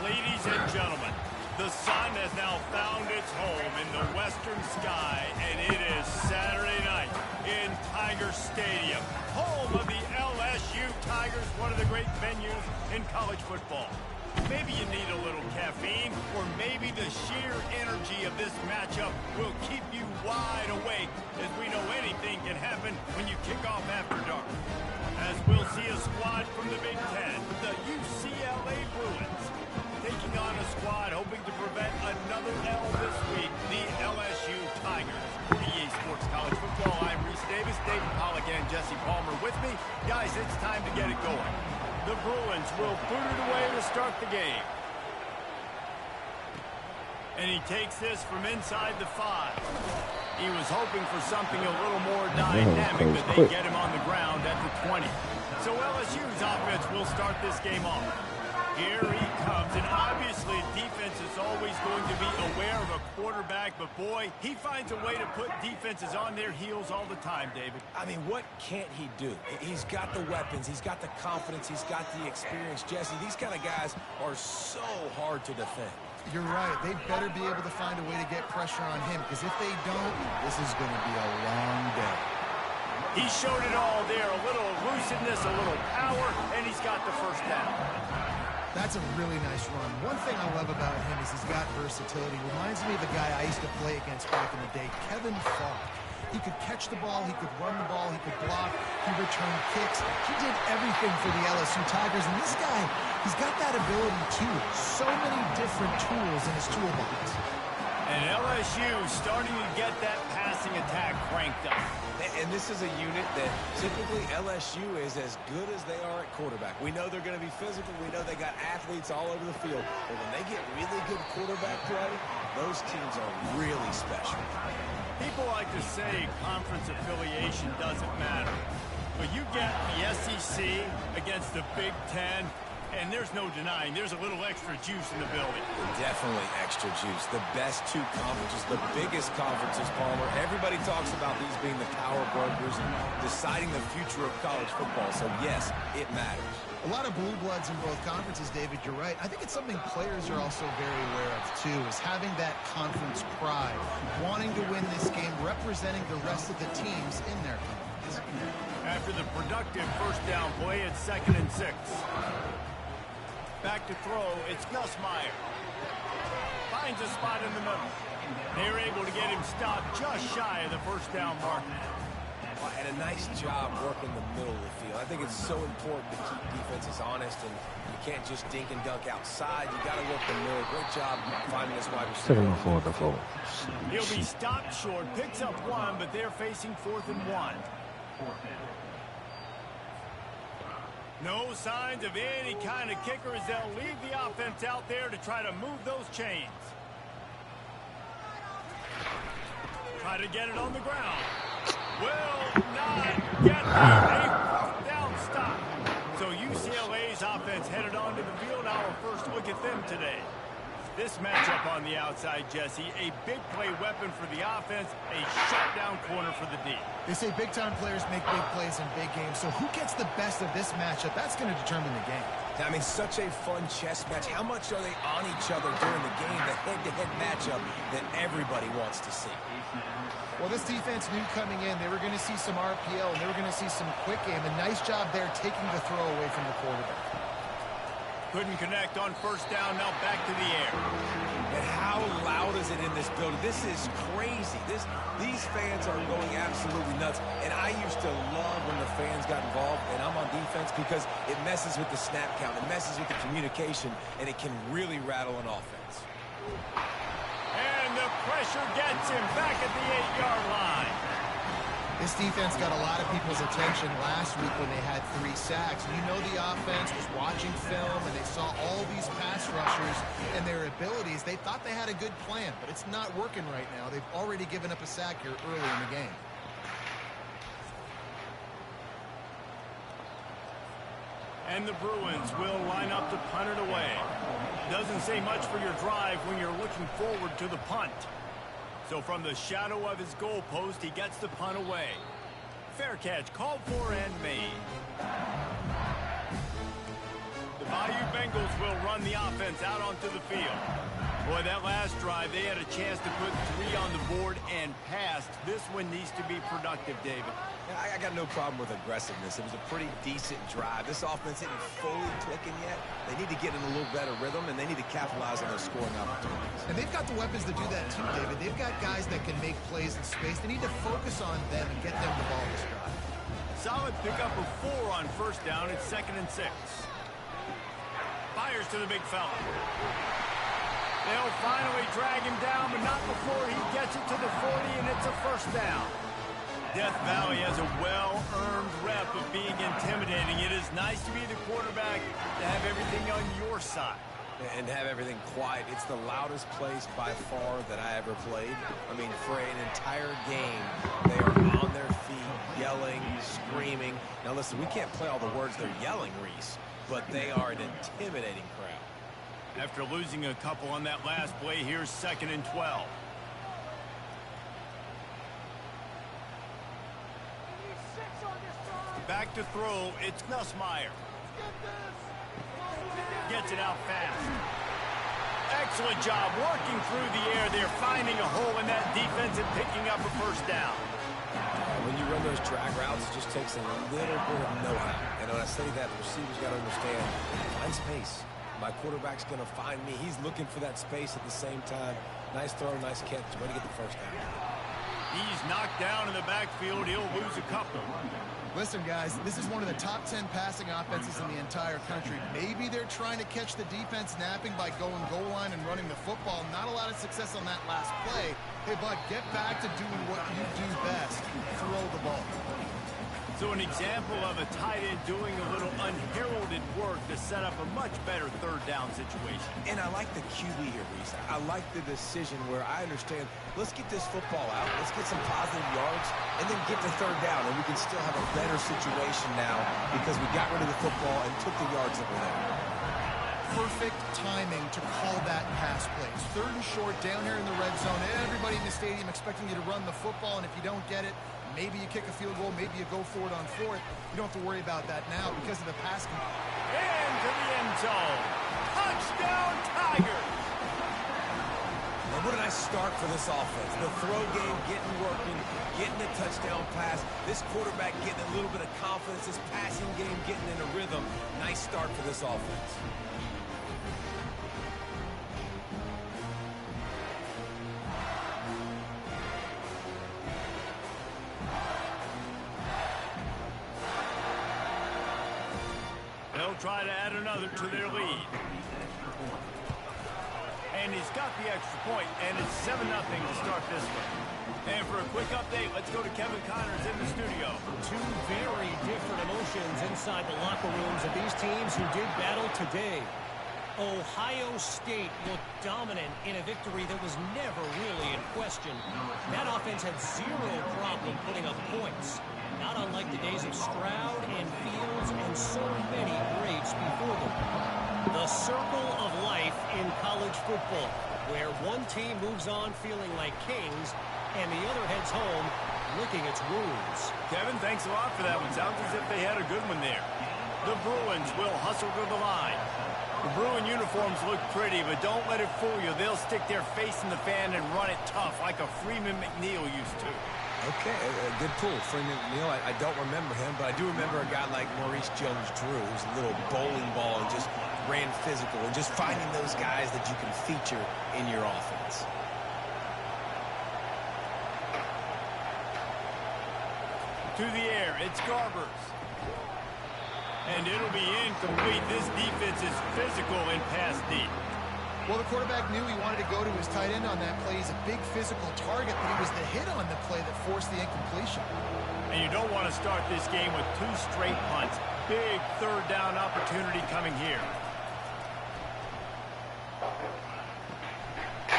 Ladies and gentlemen, the sun has now found its home in the western sky, and it is Saturday night in Tiger Stadium, home of the LSU Tigers, one of the great venues in college football. Maybe you need a little caffeine, or maybe the sheer energy of this matchup will keep you wide awake, as we know anything can happen when you kick off after dark. As we'll see a squad from the Big Ten, the UCLA Bruins, taking on a squad hoping to prevent another L this week, the LSU Tigers. For EA Sports College Football, I'm Reese Davis, David Pollack, and Jesse Palmer with me. Guys, it's time to get it going. The Bruins will boot it away to start the game. And he takes this from inside the 5. He was hoping for something a little more dynamic, but they get him on the ground at the 20. So LSU's offense will start this game off. Here he comes, and obviously defense is always going to be aware of a quarterback, but boy, he finds a way to put defenses on their heels all the time, David. I mean, what can't he do? He's got the weapons, he's got the confidence, he's got the experience. Jesse, these kind of guys are so hard to defend. You're right. They better be able to find a way to get pressure on him, because if they don't, this is going to be a long day. He showed it all there, a little elusiveness, a little power, and he's got the first down. That's a really nice run. One thing I love about him is he's got versatility. Reminds me of the guy I used to play against back in the day, Kevin Falk. He could catch the ball, he could run the ball, he could block, he returned kicks. He did everything for the LSU Tigers, and this guy, he's got that ability too. So many different tools in his toolbox. And LSU starting to get that passing attack cranked up. And this is a unit that typically LSU is as good as they are at quarterback. We know they're going to be physical. We know they got athletes all over the field. But when they get really good quarterback play, those teams are really special. People like to say conference affiliation doesn't matter. But you get the SEC against the Big Ten, and there's no denying there's a little extra juice in the building. Definitely extra juice. The best two conferences, the biggest conferences, Palmer. Everybody talks about these being the power brokers and deciding the future of college football. So, yes, it matters. A lot of blue bloods in both conferences, David, you're right. I think it's something players are also very aware of, too, is having that conference pride, wanting to win this game, representing the rest of the teams in their conference. After the productive first down play, it's 2nd and 6. Back to throw, it's Gus Meyer. Finds a spot in the middle. They're able to get him stopped just shy of the first down mark. And a nice job working the middle of the field. I think it's so important to keep defenses honest, and you can't just dink and dunk outside. You got to work the middle. Great job finding this wide receiver. He'll be stopped short, picks up 1, but they're facing 4th and 1. No signs of any kind of kicker as they'll leave the offense out there to try to move those chains. Try to get it on the ground. Will not get there. A down stop. So UCLA's offense headed onto the field. Our first look at them today. This matchup on the outside, Jesse, a big play weapon for the offense, a shutdown corner for the D. They say big-time players make big plays in big games, so who gets the best of this matchup? That's going to determine the game. I mean, such a fun chess match. How much are they on each other during the game, the head-to-head matchup that everybody wants to see? Well, this defense knew coming in they were going to see some RPO, and they were going to see some quick game. A nice job there taking the throw away from the quarterback. Couldn't connect on first down, now back to the air. And how loud is it in this building? This is crazy. These fans are going absolutely nuts. And I used to love when the fans got involved, and I'm on defense, because it messes with the snap count, it messes with the communication, and it can really rattle an offense. And the pressure gets him back at the 8-yard line. This defense got a lot of people's attention last week when they had 3 sacks. You know the offense was watching film, and they saw all these pass rushers and their abilities. They thought they had a good plan, but it's not working right now. They've already given up a sack here early in the game. And the Bruins will line up to punt it away. Doesn't say much for your drive when you're looking forward to the punt. So from the shadow of his goalpost, he gets the punt away. Fair catch, called for and made. The body BYU Bengals will run the offense out onto the field. Boy, that last drive, they had a chance to put 3 on the board and passed. This one needs to be productive, David. Yeah, I got no problem with aggressiveness. It was a pretty decent drive. This offense isn't fully clicking yet. They need to get in a little better rhythm, and they need to capitalize on those scoring opportunities. And they've got the weapons to do that too, David. They've got guys that can make plays in space. They need to focus on them and get them the ball this drive. Solid pickup of 4 on first down. It's 2nd and 6. Fires to the big fella. They'll finally drag him down, but not before he gets it to the 40, and it's a first down. Death Valley has a well-earned rep of being intimidating. It is nice to be the quarterback, to have everything on your side. And have everything quiet. It's the loudest place by far that I ever played. I mean, for an entire game, they are on their feet, yelling, screaming. Now listen, we can't play all the words they're yelling, Reese, but they are an intimidating crowd. After losing a couple on that last play, here's 2nd and 12. Back to throw, it's Nussmeier. Gets it out fast. Excellent job working through the air. They're finding a hole in that defense and picking up a first down. When you run those drag routes, it just takes a little bit of know-how. And when I say that, the receiver's got to understand, find space. My quarterback's going to find me. He's looking for that space at the same time. Nice throw, nice catch. Way to get the first down. He's knocked down in the backfield. He'll lose a couple. Listen, guys, this is one of the top 10 passing offenses in the entire country. Maybe they're trying to catch the defense napping by going goal line and running the football. Not a lot of success on that last play. Hey, Bud, get back to doing what you do best. Throw the ball. So an example of a tight end doing a little unheralded work to set up a much better third down situation. And I like the QB here, Reese. I like the decision where I understand, let's get this football out, let's get some positive yards, and then get to third down, and we can still have a better situation now because we got rid of the football and took the yards that were there. Perfect timing to call that pass play. It's 3rd and short down here in the red zone. Everybody in the stadium expecting you to run the football, and if you don't get it, maybe you kick a field goal, maybe you go for it on 4th. You don't have to worry about that now because of the pass. Into the end zone. Touchdown, Tigers! And what a nice start for this offense. The throw game getting working, getting the touchdown pass. This quarterback getting a little bit of confidence. This passing game getting in a rhythm. Nice start for this offense. Try to add another to their lead. And he's got the extra point, and it's 7-0 to start this one. And for a quick update, let's go to Kevin Connors in the studio. 2 very different emotions inside the locker rooms of these teams who did battle today. Ohio State looked dominant in a victory that was never really in question. That offense had 0 problem putting up points. Not unlike the days of Stroud and Fields and so many greats before them. The circle of life in college football, where one team moves on feeling like kings and the other heads home licking its wounds. Kevin, thanks a lot for that one. Sounds as if they had a good one there. The Bruins will hustle to the line. The Bruin uniforms look pretty, but don't let it fool you. They'll stick their face in the fan and run it tough like a Freeman McNeil used to. Okay, a good pull. Freeman McNeil, I don't remember him, but I do remember a guy like Maurice Jones-Drew, who's a little bowling ball and just ran physical, and just finding those guys that you can feature in your offense. To the air, it's Garbers. And it'll be incomplete. This defense is physical and pass deep. Well, the quarterback knew he wanted to go to his tight end on that play. He's a big physical target, but it was the hit on the play that forced the incompletion. And you don't want to start this game with 2 straight punts. Big third down opportunity coming here.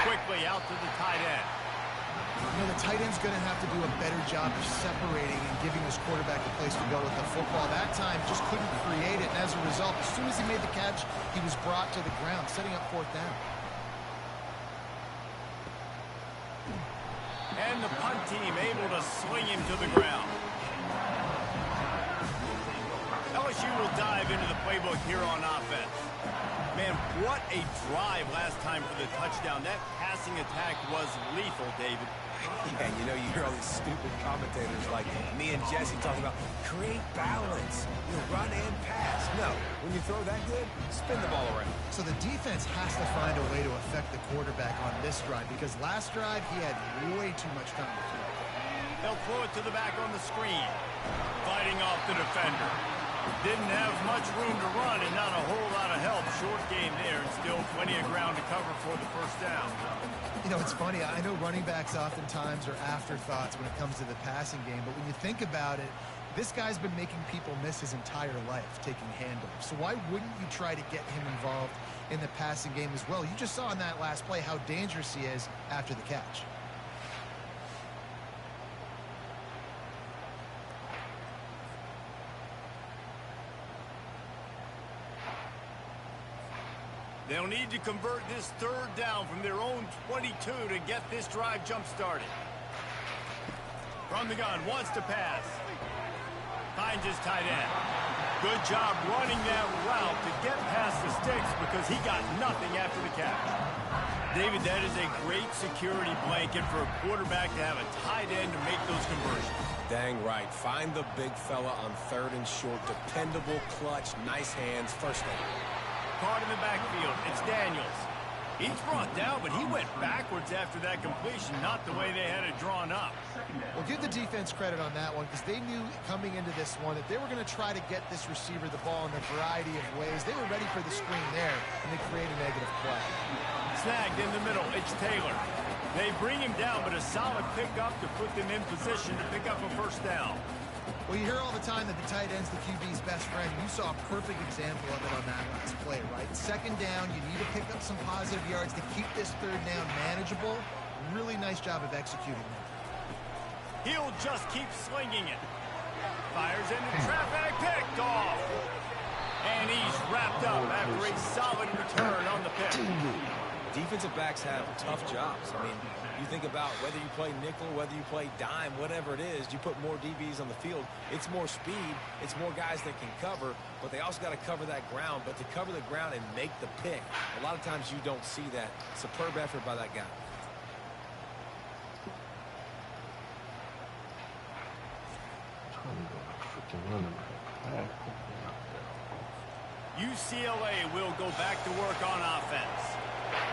Quickly out to the tight end. You know, the tight end's going to have to do a better job of separating and giving his quarterback a place to go with the football. That time just couldn't create it, and as a result, as soon as he made the catch, he was brought to the ground, setting up 4th down. And the punt team able to sling him to the ground. LSU will dive into the playbook here on offense. Man, what a drive last time for the touchdown. That passing attack was lethal, David. Yeah, you know, you hear all these stupid commentators like me and Jesse talking about create balance, run and pass. No, when you throw that good, spin the ball around. So the defense has to find a way to affect the quarterback on this drive because last drive he had way too much time to throw. They'll throw it to the back on the screen. Fighting off the defender. Didn't have much room to run and not a whole lot of help. Short game there and still plenty of ground to cover for the first down. You know, it's funny. I know running backs oftentimes are afterthoughts when it comes to the passing game, but when you think about it, this guy's been making people miss his entire life taking handoffs. So why wouldn't you try to get him involved in the passing game as well? You just saw in that last play how dangerous he is after the catch. They'll need to convert this third down from their own 22 to get this drive jump-started. From the gun, wants to pass. Finds his tight end. Good job running that route to get past the sticks because he got nothing after the catch. David, that is a great security blanket for a quarterback to have a tight end to make those conversions. Dang right. Find the big fella on third and short. Dependable, clutch, nice hands, first down. Caught in the backfield. It's Daniels. He's brought down, but he went backwards after that completion, not the way they had it drawn up. Well, give the defense credit on that one because they knew coming into this one that they were going to try to get this receiver the ball in a variety of ways. They were ready for the screen there, and they create a negative play. Snagged in the middle. It's Taylor. They bring him down, but a solid pickup to put them in position to pick up a first down. Well, you hear all the time that the tight end's the QB's best friend. You saw a perfect example of it on that last play, right? Second down, you need to pick up some positive yards to keep this third down manageable. Really nice job of executing that. He'll just keep slinging it. Fires into traffic, picked off. And he's wrapped up after a solid return on the pick. Defensive backs have tough jobs. I mean, you think about whether you play nickel, whether you play dime, whatever it is, you put more DBs on the field. It's more speed. It's more guys that can cover, but they also got to cover that ground. But to cover the ground and make the pick, a lot of times you don't see that. Superb effort by that guy. UCLA will go back to work on offense.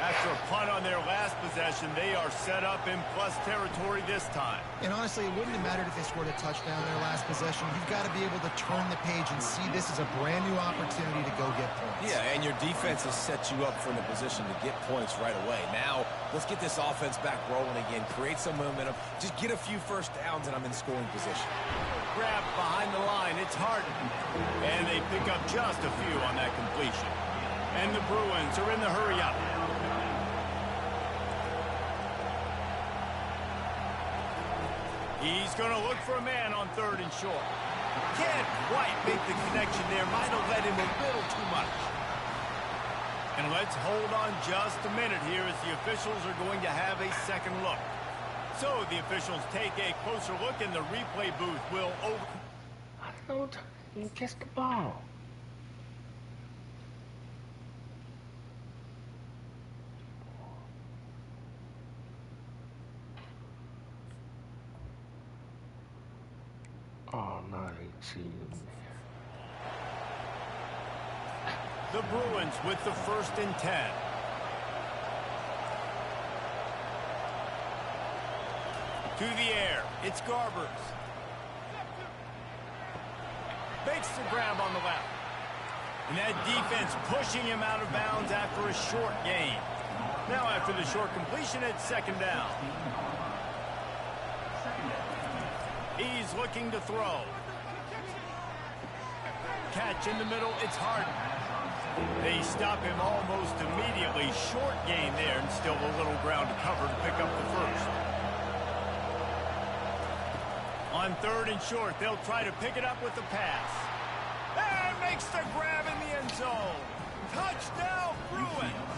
After a punt on their last possession, they are set up in plus territory this time. And honestly, it wouldn't have mattered if they scored a touchdown in their last possession. You've got to be able to turn the page and see this as a brand new opportunity to go get points. Yeah, and your defense has set you up for in a position to get points right away. Now, let's get this offense back rolling again. Create some momentum. Just get a few first downs, and I'm in scoring position. Grab behind the line. It's Harden. And they pick up just a few on that completion. And the Bruins are in the hurry-up. He's going to look for a man on third and short. Can't quite make the connection there. Might have led him a little too much. And let's hold on just a minute here as the officials are going to have a second look. So the officials take a closer look and the replay booth will over... I don't catch the ball. Oh, no, they cheated me. The Bruins with the 1st and 10. To the air. It's Garbers. Makes the grab on the left. And that defense pushing him out of bounds after a short gain. Now after the short completion, it's second down. He's looking to throw. Catch in the middle, it's Harden. They stop him almost immediately. Short gain there and still a little ground to cover to pick up the first. On third and short, they'll try to pick it up with the pass. And makes the grab in the end zone. Touchdown, Bruins.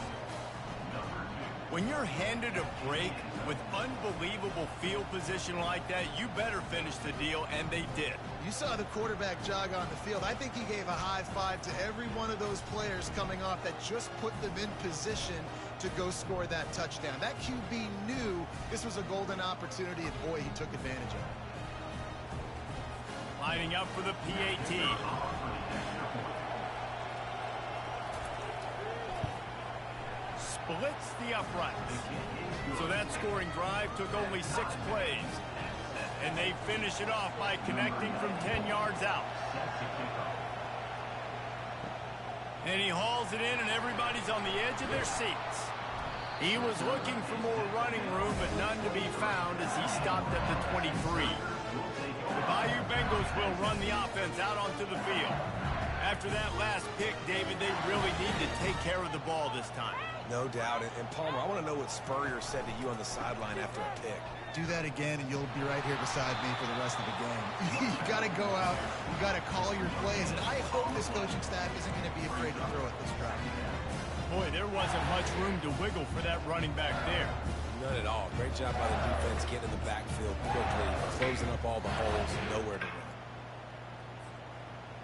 When you're handed a break with unbelievable field position like that, you better finish the deal, and they did. You saw the quarterback jog on the field. I think he gave a high five to every one of those players coming off that just put them in position to go score that touchdown. That QB knew this was a golden opportunity, and boy, he took advantage of it. Lining up for the PAT. Splits the uprights. So that scoring drive took only 6 plays. And they finish it off by connecting from 10 yards out. And he hauls it in, and everybody's on the edge of their seats. He was looking for more running room, but none to be found as he stopped at the 23. The Bayou Bengals will run the offense out onto the field. After that last pick, David, they really need to take care of the ball this time. No doubt. And Palmer, I want to know what Spurrier said to you on the sideline after a pick. Do that again, and you'll be right here beside me for the rest of the game. You got to go out. You got to call your plays, and I hope this coaching staff isn't going to be afraid to throw at this drive. Boy, there wasn't much room to wiggle for that running back there. None at all. Great job by the defense getting in the backfield quickly, closing up all the holes, nowhere to run.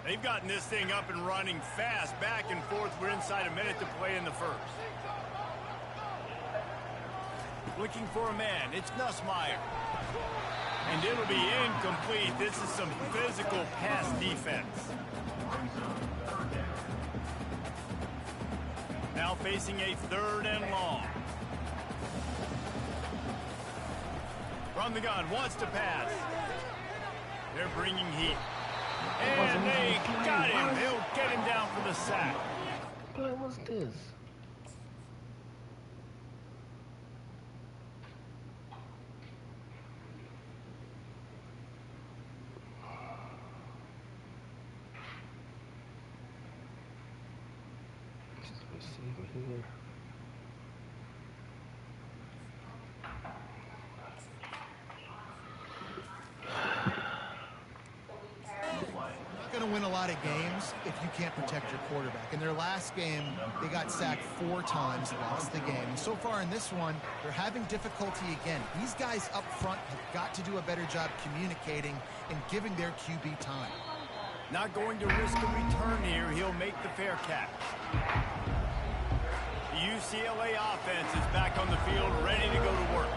They've gotten this thing up and running fast, back and forth. We're inside a minute to play in the first. Looking for a man. It's Nussmeier. And it'll be incomplete. This is some physical pass defense. Now facing a 3rd and long. From the gun, wants to pass. They're bringing heat. And they got him. They'll get him down for the sack. What was this? Receiver here. Going to win a lot of games if you can't protect your quarterback. In their last game, they got sacked 4 times, lost the game. And so far in this one, they're having difficulty again. These guys up front have got to do a better job communicating and giving their QB time. Not going to risk a return here. He'll make the fair catch. The UCLA offense is back on the field, ready to go to work.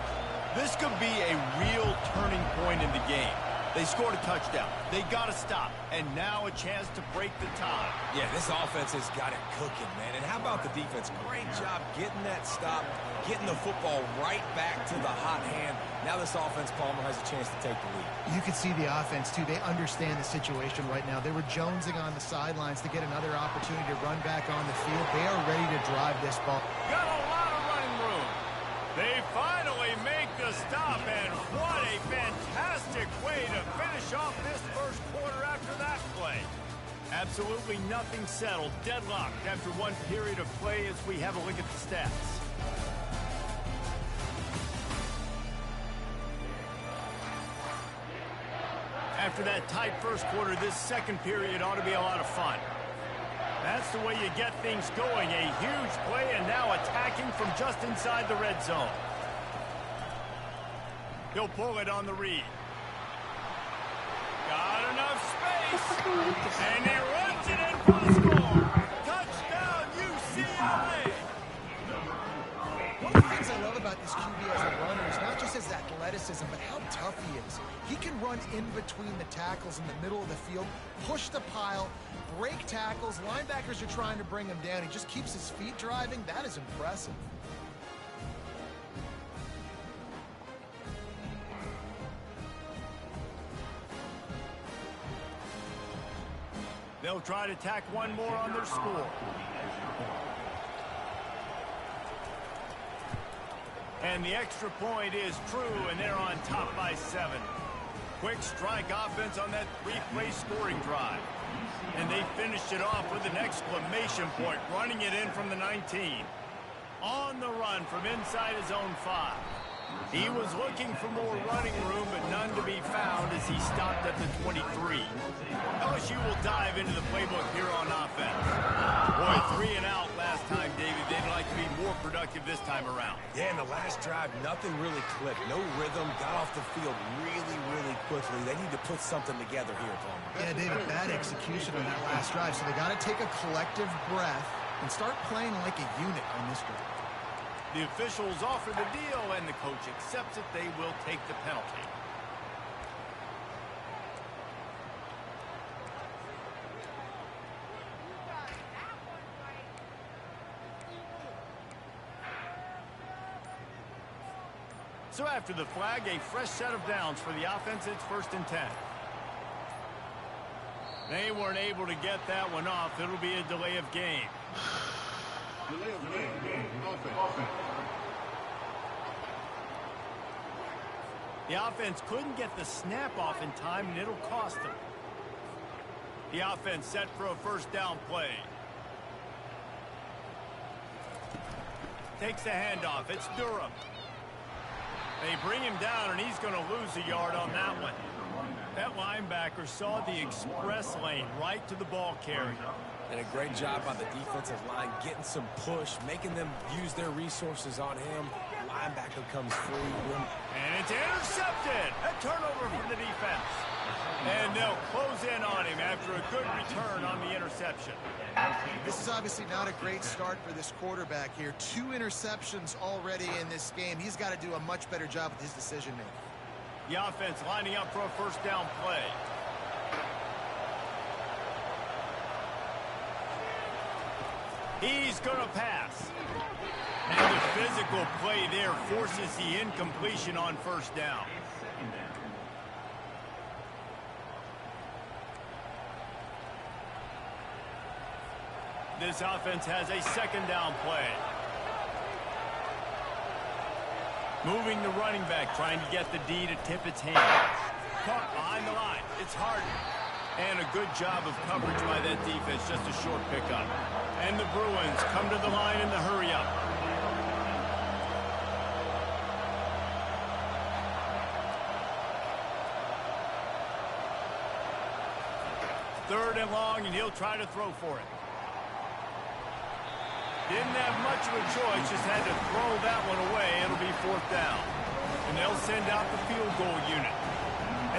This could be a real turning point in the game. They scored a touchdown. They got to stop. And now a chance to break the tie. Yeah, this offense has got it cooking, man. And how about the defense? Great job getting that stop, getting the football right back to the hot hand. Now this offense, Palmer, has a chance to take the lead. You can see the offense, too. They understand the situation right now. They were jonesing on the sidelines to get another opportunity to run back on the field. They are ready to drive this ball. Got a lot of running room. They finally make the stop, and what a fantastic way to finish off this first quarter after that play. Absolutely nothing settled, deadlocked after one period of play as we have a look at the stats. After that tight first quarter, this second period ought to be a lot of fun. That's the way you get things going. A huge play, and now attacking from just inside the red zone. He'll pull it on the read. Got enough space. And he runs it in for the score. Touchdown, UCLA. One of the things I love about this QB as a runner is not just his athleticism, but how tough he is. He can run in between the tackles in the middle of the field, push the pile, break tackles. Linebackers are trying to bring him down. He just keeps his feet driving. That is impressive. They'll try to tack one more on their score. And the extra point is true, and they're on top by 7. Quick strike offense on that 3-play scoring drive. And they finished it off with an exclamation point, running it in from the 19. On the run from inside his own 5. He was looking for more running room, but none to be found as he stopped at the 23. LSU will dive into the playbook here on offense. Boy, 3 and out last time, David. They'd like to be more productive this time around. Yeah, in the last drive, nothing really clicked. No rhythm, got off the field really quickly. They need to put something together here, Palmer. Yeah, David, bad execution on that last drive, so they got to take a collective breath and start playing like a unit on this drive. The officials offer the deal, and the coach accepts it. They will take the penalty. So after the flag, a fresh set of downs for the offense. It's 1st and 10. They weren't able to get that one off. It'll be a delay of game. Delay of game. Offense. The offense couldn't get the snap off in time, and it'll cost them. The offense set for a 1st down play. Takes the handoff. It's Durham. They bring him down, and he's going to lose a yard on that one. That linebacker saw the express lane right to the ball carrier. And a great job by the defensive line, getting some push, making them use their resources on him. Linebacker comes free. And it's intercepted. A turnover for the defense. And they'll close in on him after a good return on the interception. This is obviously not a great start for this quarterback here. 2 interceptions already in this game. He's got to do a much better job with his decision-making. The offense lining up for a 1st down play. He's going to pass. And the physical play there forces the incompletion on 1st down. This offense has a 2nd down play. Moving the running back, trying to get the D to tip its hand. Caught behind the line. It's Harden. And a good job of coverage by that defense. Just a short pickup. And the Bruins come to the line in the hurry-up. Third and long, and he'll try to throw for it. Didn't have much of a choice, just had to throw that one away. It'll be 4th down. And they'll send out the field goal unit.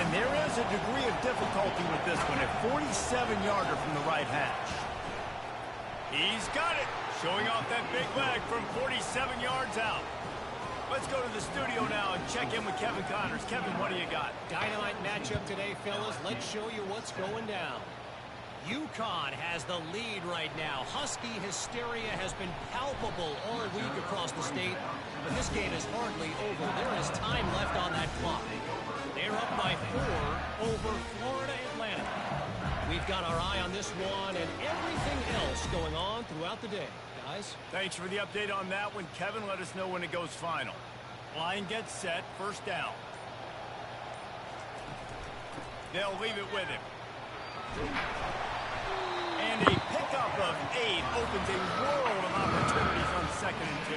And there is a degree of difficulty with this one. A 47-yarder from the right hash. He's got it. Showing off that big leg from 47 yards out. Let's go to the studio now and check in with Kevin Connors. Kevin, what do you got? Dynamite matchup today, fellas. Let's show you what's going down. UConn has the lead right now. Husky hysteria has been palpable all week across the state, but this game is hardly over. There is time left on that clock. They're up by 4 over Florida Atlantic. We've got our eye on this one and everything else going on throughout the day. Guys? Thanks for the update on that one. Kevin, let us know when it goes final. Line gets set, 1st down. They'll leave it with him. And a pickup of 8 opens a world of opportunities on 2nd and 2.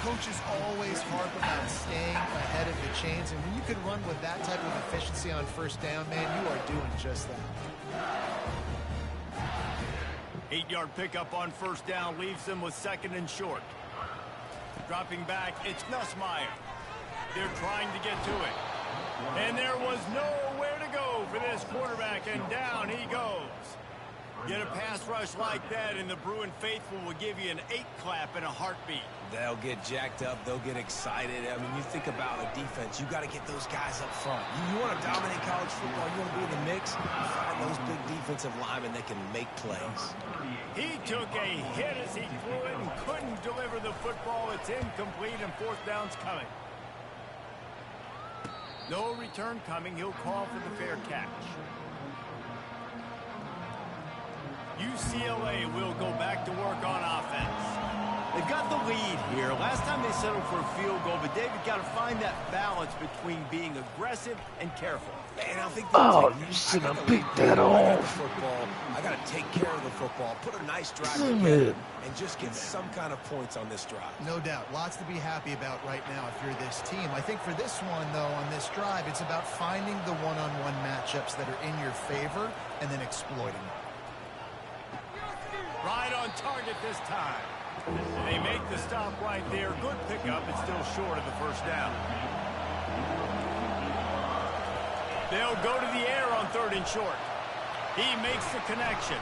Coaches always harp about staying ahead of the chains, and when you can run with that type of efficiency on 1st down, man, you are doing just that. 8-yard pickup on 1st down leaves them with 2nd and short. Dropping back, it's Nussmeier. They're trying to get to it. And there was nowhere to go for this quarterback, and down he goes. Get a pass rush like that, and the Bruin faithful will give you an 8 clap in a heartbeat. They'll get jacked up. They'll get excited. I mean, you think about a defense. You got to get those guys up front. You want to dominate college football. You want to be in the mix. Find those big defensive linemen that can make plays. He took a hit as he threw it and couldn't deliver the football. It's incomplete, and 4th down's coming. No return coming. He'll call for the fair catch. UCLA will go back to work on offense. They've got the lead here. Last time they settled for a field goal, but David got to find that balance between being aggressive and careful. Man, I think you should have picked that off. I got to take care of the football, put a nice drive together, and just get some kind of points on this drive. No doubt. Lots to be happy about right now if you're this team. I think for this one, though, on this drive, it's about finding the one-on-one matchups that are in your favor and then exploiting them. Right on target this time. They make the stop right there. Good pickup. It's still short of the first down. They'll go to the air on 3rd and short. He makes the connection.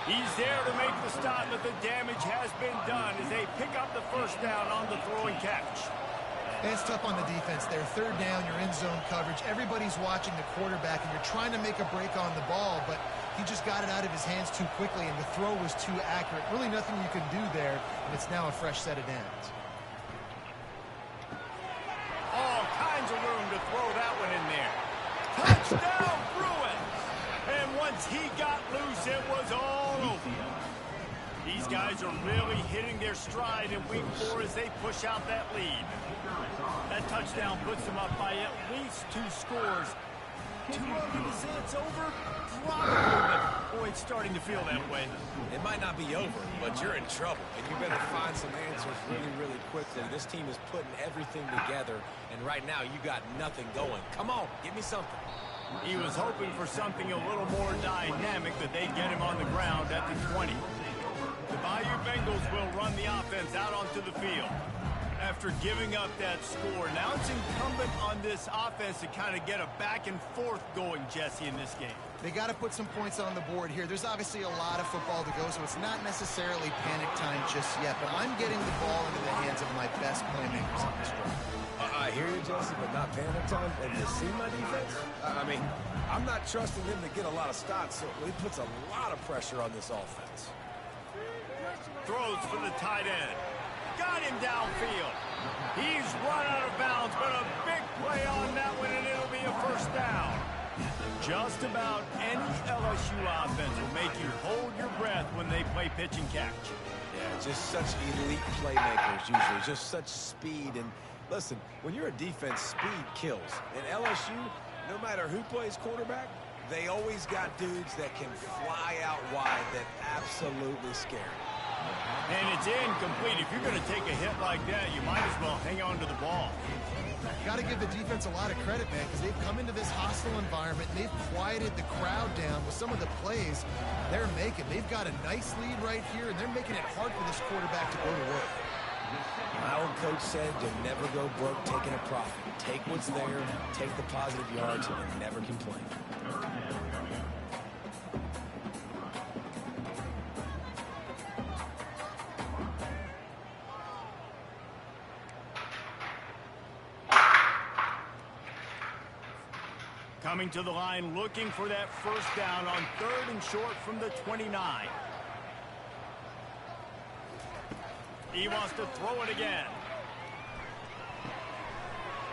He's there to make the stop, but the damage has been done as they pick up the first down on the throw and catch. It's tough on the defense there. 3rd down, you're in zone coverage. Everybody's watching the quarterback, and you're trying to make a break on the ball, but he just got it out of his hands too quickly, and the throw was too accurate. Really nothing you can do there, and it's now a fresh set of downs. All kinds of room to throw that one in there. Touchdown, Bruins! And once he got loose, it was all over. These guys are really hitting their stride in week 4 as they push out that lead. That touchdown puts them up by at least 2 scores. 2 of them to say it's over? Probably, but boy, it's starting to feel that way. It might not be over, but you're in trouble, and you better find some answers really, really quickly. This team is putting everything together, and right now you got nothing going. Come on, give me something. He was hoping for something a little more dynamic, that they'd get him on the ground at the 20. The Bayou Bengals will run the offense out onto the field. After giving up that score, now it's incumbent on this offense to kind of get a back and forth going, Jesse, in this game. They got to put some points on the board here. There's obviously a lot of football to go, so it's not necessarily panic time just yet, but I'm getting the ball into the hands of my best playmakers on this drive. I hear you, Jesse, but not panic time. And you see my defense? I mean, I'm not trusting them to get a lot of stops, so it puts a lot of pressure on this offense. Throws for the tight end. Got him downfield. He's run out of bounds, but a big play on that one, and it'll be a first down. Just about any LSU offense will make you hold your breath when they play pitch and catch. Yeah, just such elite playmakers usually, just such speed. And listen, when you're a defense, speed kills. In LSU, no matter who plays quarterback, they always got dudes that can fly out wide that absolutely scare you. And it's incomplete. If you're going to take a hit like that, you might as well hang on to the ball. Got to give the defense a lot of credit, man, because they've come into this hostile environment, and they've quieted the crowd down with some of the plays they're making. They've got a nice lead right here, and they're making it hard for this quarterback to go to work. My old coach said you'll never go broke taking a profit. Take what's there, take the positive yards, and never complain. Coming to the line, looking for that first down on 3rd and short from the 29. He wants to throw it again.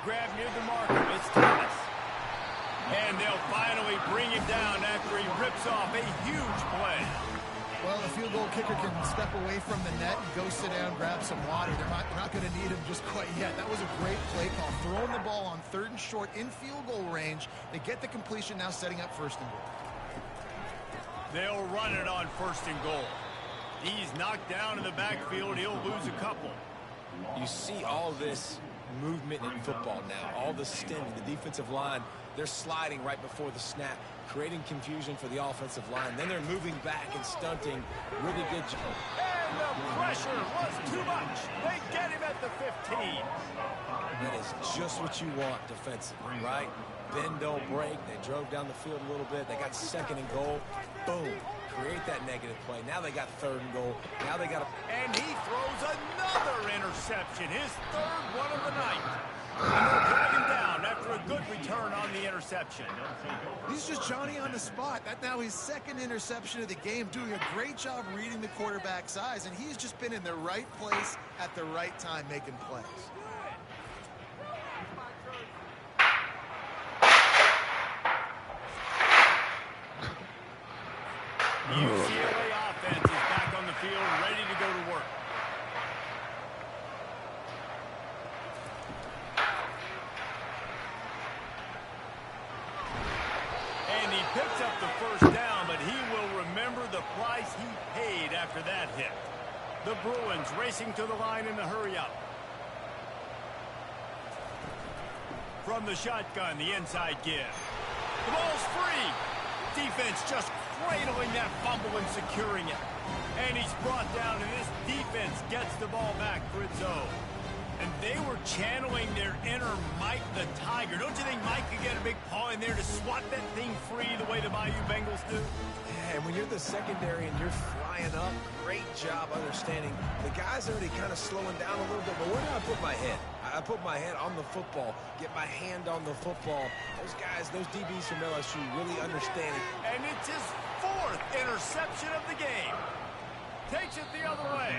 Grab near the marker. It's Thomas. And they'll finally bring him down after he rips off a huge play. Well, the field goal kicker can step away from the net and go sit down, grab some water. They're not going to need him just quite yet. That was a great play call. Throwing the ball on 3rd and short in field goal range. They get the completion, now setting up 1st and goal. They'll run it on 1st and goal. He's knocked down in the backfield. He'll lose a couple. You see all this movement in football now, all the stemming, the defensive line, they're sliding right before the snap, creating confusion for the offensive line. Then they're moving back and stunting. Really good job. And the pressure was too much. They get him at the 15. That is just what you want defensively, right? Bend, don't break. They drove down the field a little bit. They got 2nd and goal. Boom. Create that negative play. Now they got 3rd and goal. Now they got And he throws another interception. His 3rd one of the night. And they'll drag him down after a good return on the interception. He's just Johnny on the spot. That's now his 2nd interception of the game, doing a great job reading the quarterback's eyes, and he's just been in the right place at the right time making plays. UCLA offense is back on the field, ready to go to work. And he picks up the first down, but he will remember the price he paid after that hit. The Bruins racing to the line in the hurry-up. From the shotgun, the inside give. The ball's free. Defense just cradling that fumble and securing it. And he's brought down, and this defense gets the ball back for its own. And they were channeling their inner Mike the Tiger. Don't you think Mike could get a big paw in there to swat that thing free the way the Bayou Bengals do? Yeah, and when you're the secondary and you're flying up, great job understanding. The guy's already kind of slowing down a little bit, but where do I put my head? I put my head on the football, get my hand on the football. Those guys, those DBs from LSU really understand it. And it's his 4th interception of the game. Takes it the other way.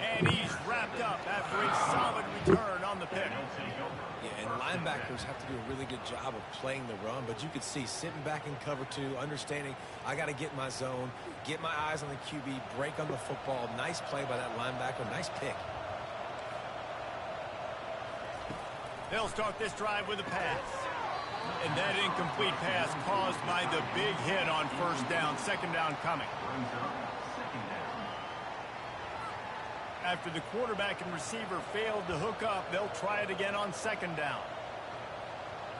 And he's wrapped up after a solid return on the pick. Yeah, and linebackers have to do a really good job of playing the run, but you could see sitting back in cover 2, understanding I got to get my zone, get my eyes on the QB, break on the football. Nice play by that linebacker. Nice pick. They'll start this drive with a pass. And that incomplete pass caused by the big hit on first down. Second down coming. After the quarterback and receiver failed to hook up, they'll try it again on second down.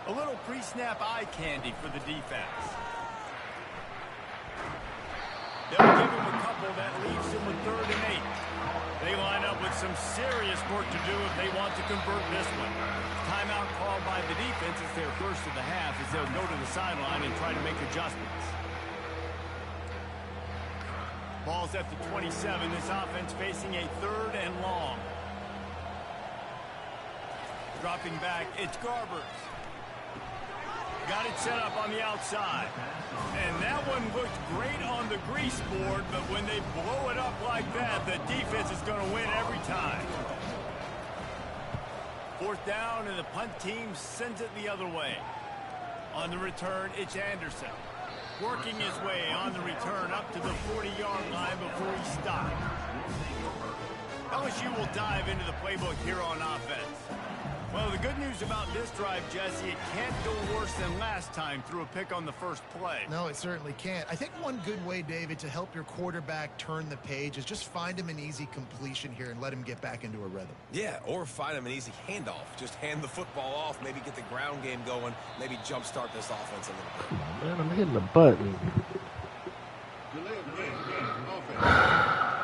A little pre-snap eye candy for the defense. They'll give him a couple that leaves him with 3rd and 8. They line up with some serious work to do if they want to convert this one. Timeout called by the defense is their first of the half as they'll go to the sideline and try to make adjustments. Ball's at the 27. This offense facing a 3rd and long. Dropping back, it's Garbers. Got it set up on the outside. And that one looked great on the grease board, but when they blow it up like that, the defense is going to win every time. 4th down, and the punt team sends it the other way. On the return, it's Anderson. Working his way on the return up to the 40-yard line before he stopped. LSU will dive into the playbook here on offense. Well, the good news about this drive, Jesse, it can't go worse than last time through a pick on the first play. No, it certainly can't. I think one good way, David, to help your quarterback turn the page is just find him an easy completion here and let him get back into a rhythm. Yeah, or find him an easy handoff. Just hand the football off, maybe get the ground game going, maybe jumpstart this offense a little bit. Oh, man, I'm hitting the button. Delay of game. Offense.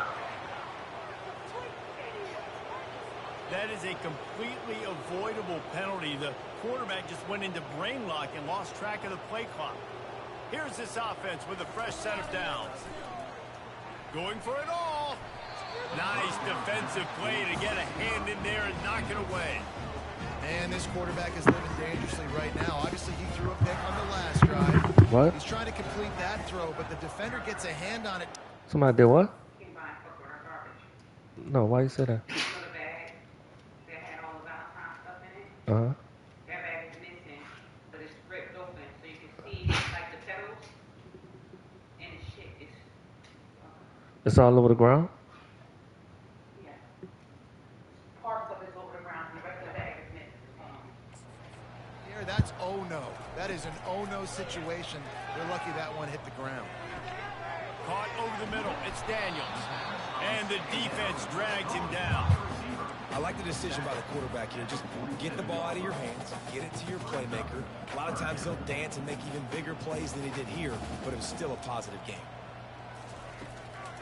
That is a completely avoidable penalty. The quarterback just went into brain lock and lost track of the play clock. Here's this offense with a fresh set of downs. Going for it all. Nice defensive play to get a hand in there and knock it away. Man, this quarterback is living dangerously right now. Obviously, he threw a pick on the last drive. What? He's trying to complete that throw, but the defender gets a hand on it. Somebody did what? No, why you say that? Uh-huh. That bag is missing, but it's ripped open, so you can see like the petals and the shit is. It's all over the ground? Yeah. Parts of it's over the ground, and the rest of the bag is missing. Here, that's oh no. That is an oh no situation. They're lucky that one hit the ground. Caught over the middle. It's Daniels. And the defense drags him down. I like the decision by the quarterback here. Just get the ball out of your hands, get it to your playmaker. A lot of times they'll dance and make even bigger plays than he did here, but it was still a positive game.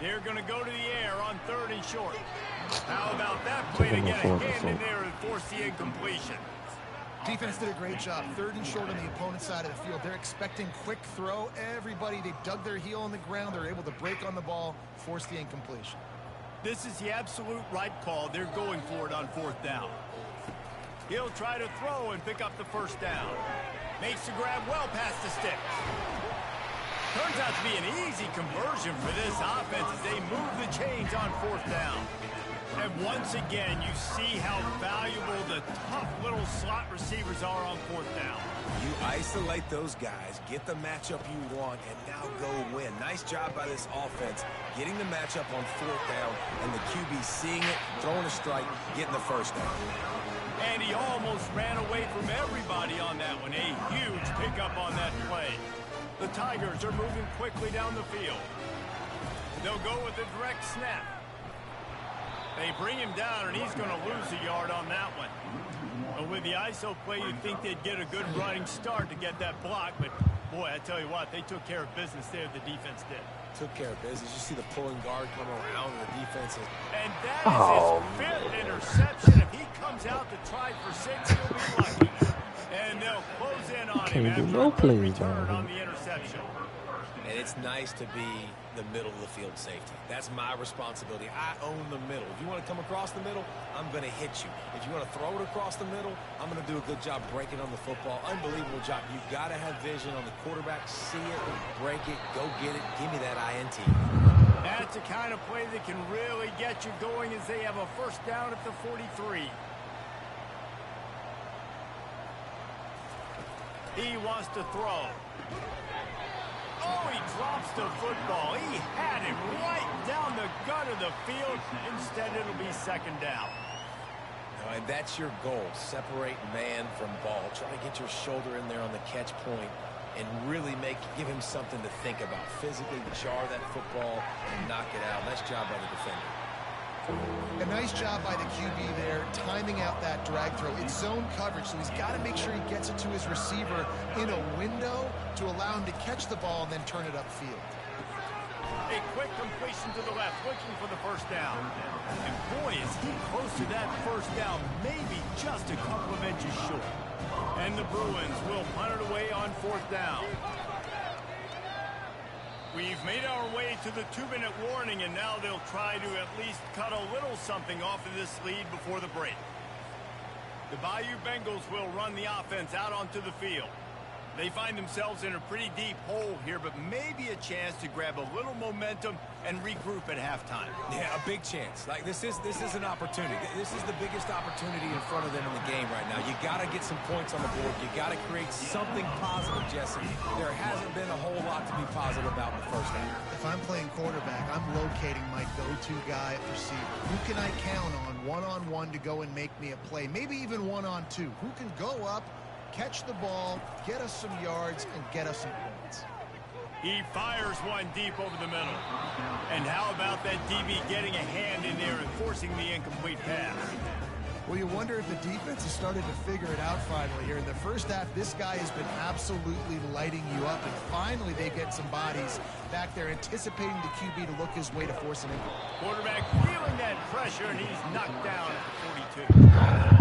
They're going to go to the air on 3rd and short. How about that play to get a hand in there and force the incompletion? Defense did a great job. 3rd and short on the opponent's side of the field. They're expecting quick throw. Everybody, they dug their heel on the ground. They're able to break on the ball, force the incompletion. This is the absolute right call. They're going for it on 4th down. He'll try to throw and pick up the first down. Makes the grab well past the sticks. Turns out to be an easy conversion for this offense as they move the chains on 4th down. And once again, you see how valuable the tough little slot receivers are on 4th down. You isolate those guys, get the matchup you want, and now go win. Nice job by this offense, getting the matchup on 4th down, and the QB seeing it, throwing a strike, getting the first down. And he almost ran away from everybody on that one. A huge pickup on that play. The Tigers are moving quickly down the field. They'll go with a direct snap. They bring him down, and he's going to lose a yard on that one. And with the ISO play, you'd think they'd get a good running start to get that block, but Boy, I tell you what, they took care of business there, the defense did. Took care of business. You see the pulling guard come around, and the defense is... And that is his fifth interception. If he comes out to try for 6, he'll be lucky. And they'll close in on him Can't do after no a good plays return on on the interception. And it's nice to be the middle of the field safety. That's my responsibility. I own the middle. If you want to come across the middle, I'm going to hit you. If you want to throw it across the middle, I'm going to do a good job breaking on the football. Unbelievable job. You've got to have vision on the quarterback. See it, break it, go get it. Give me that INT. That's the kind of play that can really get you going as they have a first down at the 43. He wants to throw. Oh, he drops the football. He had him right down the gut of the field. Instead, it'll be second down. And that's your goal. Separate man from ball. Try to get your shoulder in there on the catch point and really give him something to think about. Physically jar that football and knock it out. Nice job by the defender. A nice job by the QB there, timing out that drag throw. It's zone coverage, so he's got to make sure he gets it to his receiver in a window to allow him to catch the ball and then turn it upfield. A quick completion to the left, looking for the first down. And boy, is he close to that first down, maybe just a couple of inches short. And the Bruins will punt it away on fourth down. We've made our way to the 2-minute warning, and now they'll try to at least cut a little something off of this lead before the break. The Bayou Bengals will run the offense out onto the field. They find themselves in a pretty deep hole here, but maybe a chance to grab a little momentum and regroup at halftime. Yeah, a big chance. Like this is an opportunity. This is the biggest opportunity in front of them in the game right now. You got to get some points on the board. You got to create something positive, Jesse. There hasn't been a whole lot to be positive about in the first half. If I'm playing quarterback, I'm locating my go-to guy at receiver. Who can I count on one-on-one to go and make me a play? Maybe even one-on-two. Who can go up, catch the ball, get us some yards, and get us some points? He fires one deep over the middle. And how about that DB getting a hand in there and forcing the incomplete pass? Well, you wonder if the defense has started to figure it out finally here. In the first half, this guy has been absolutely lighting you up, and finally they get some bodies back there anticipating the QB to look his way to force an incomplete. Quarterback feeling that pressure, and he's knocked down at 42.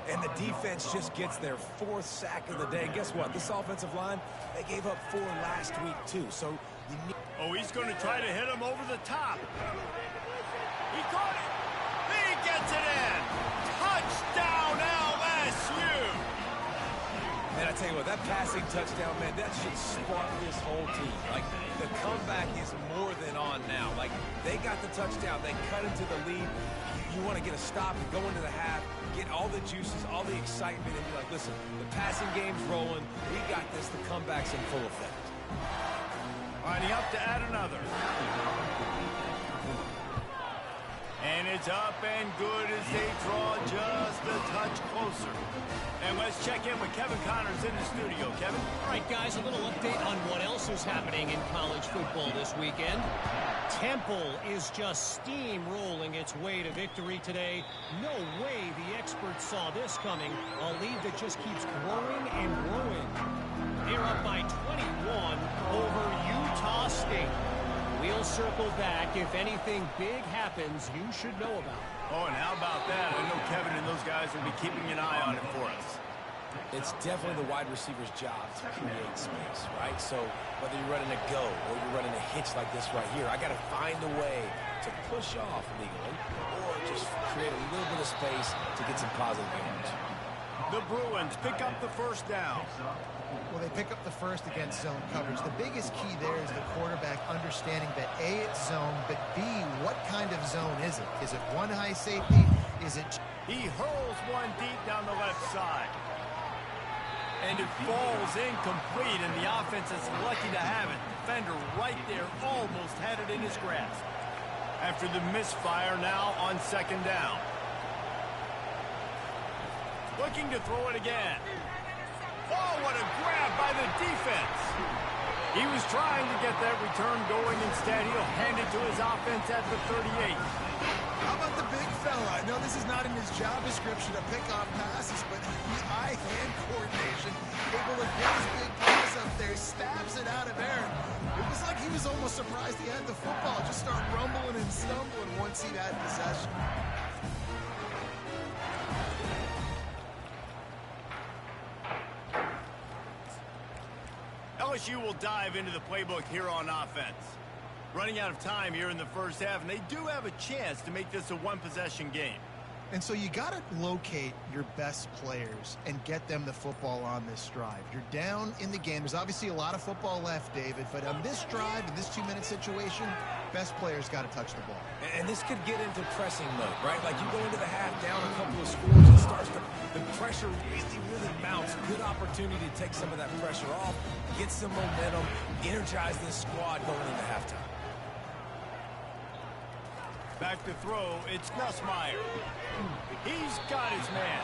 And the defense just gets their 4th sack of the day. And guess what? This offensive line, they gave up 4 last week, too. So you need... Oh, he's going to try to hit him over the top. He caught it. He gets it in. Touchdown, LSU. Man, I tell you what, that passing touchdown, man, that should spark this whole team. Like, the comeback is more than on now. Like, they got the touchdown. They cut into the lead. You want to get a stop and go into the half, get all the juices, all the excitement, and be like, listen, the passing game's rolling. We got this. The comeback's in full effect. Lining up to add another. And it's up and good as they draw just a touch closer. And let's check in with Kevin Connors in the studio. Kevin? All right, guys, a little update on what else is happening in college football this weekend. Temple is just steamrolling its way to victory today. No way the experts saw this coming. A lead that just keeps growing and growing. They're up by 21 over Utah State. We'll circle back. If anything big happens, you should know about it. Oh, and how about that? I know Kevin and those guys will be keeping an eye on it for us. It's definitely the wide receiver's job to create space, right? So whether you're running a go or you're running a hitch like this right here, I got to find a way to push off legally or just create a little bit of space to get some positive yards. The Bruins pick up the first down. Well, they pick up the first against zone coverage. The biggest key there is the quarterback understanding that A, it's zone, but B, what kind of zone is it? Is it one high safety? Is it... He hurls one deep down the left side. And it falls incomplete, and the offense is lucky to have it. Defender right there almost had it in his grasp. After the misfire, now on second down. Looking to throw it again. Oh, what a grab by the defense. He was trying to get that return going. Instead, he'll hand it to his offense at the 38. How about the big fella? I know this is not in his job description to pick off passes, but eye-hand coordination, able to get his big pass goes up there, stabs it out of air. It was like he was almost surprised he had the football. Just start rumbling and stumbling once he had possession. LSU will dive into the playbook here on offense. Running out of time here in the first half, and they do have a chance to make this a one-possession game. And so you got to locate your best players and get them the football on this drive. You're down in the game. There's obviously a lot of football left, David, but on this drive, in this 2-minute situation, best players got to touch the ball. And this could get into pressing mode, right? Like you go into the half down a couple of scores, it starts to, the pressure really mounts. Good opportunity to take some of that pressure off, get some momentum, energize this squad going into halftime. Back to throw, it's Nussmeier. He's got his man.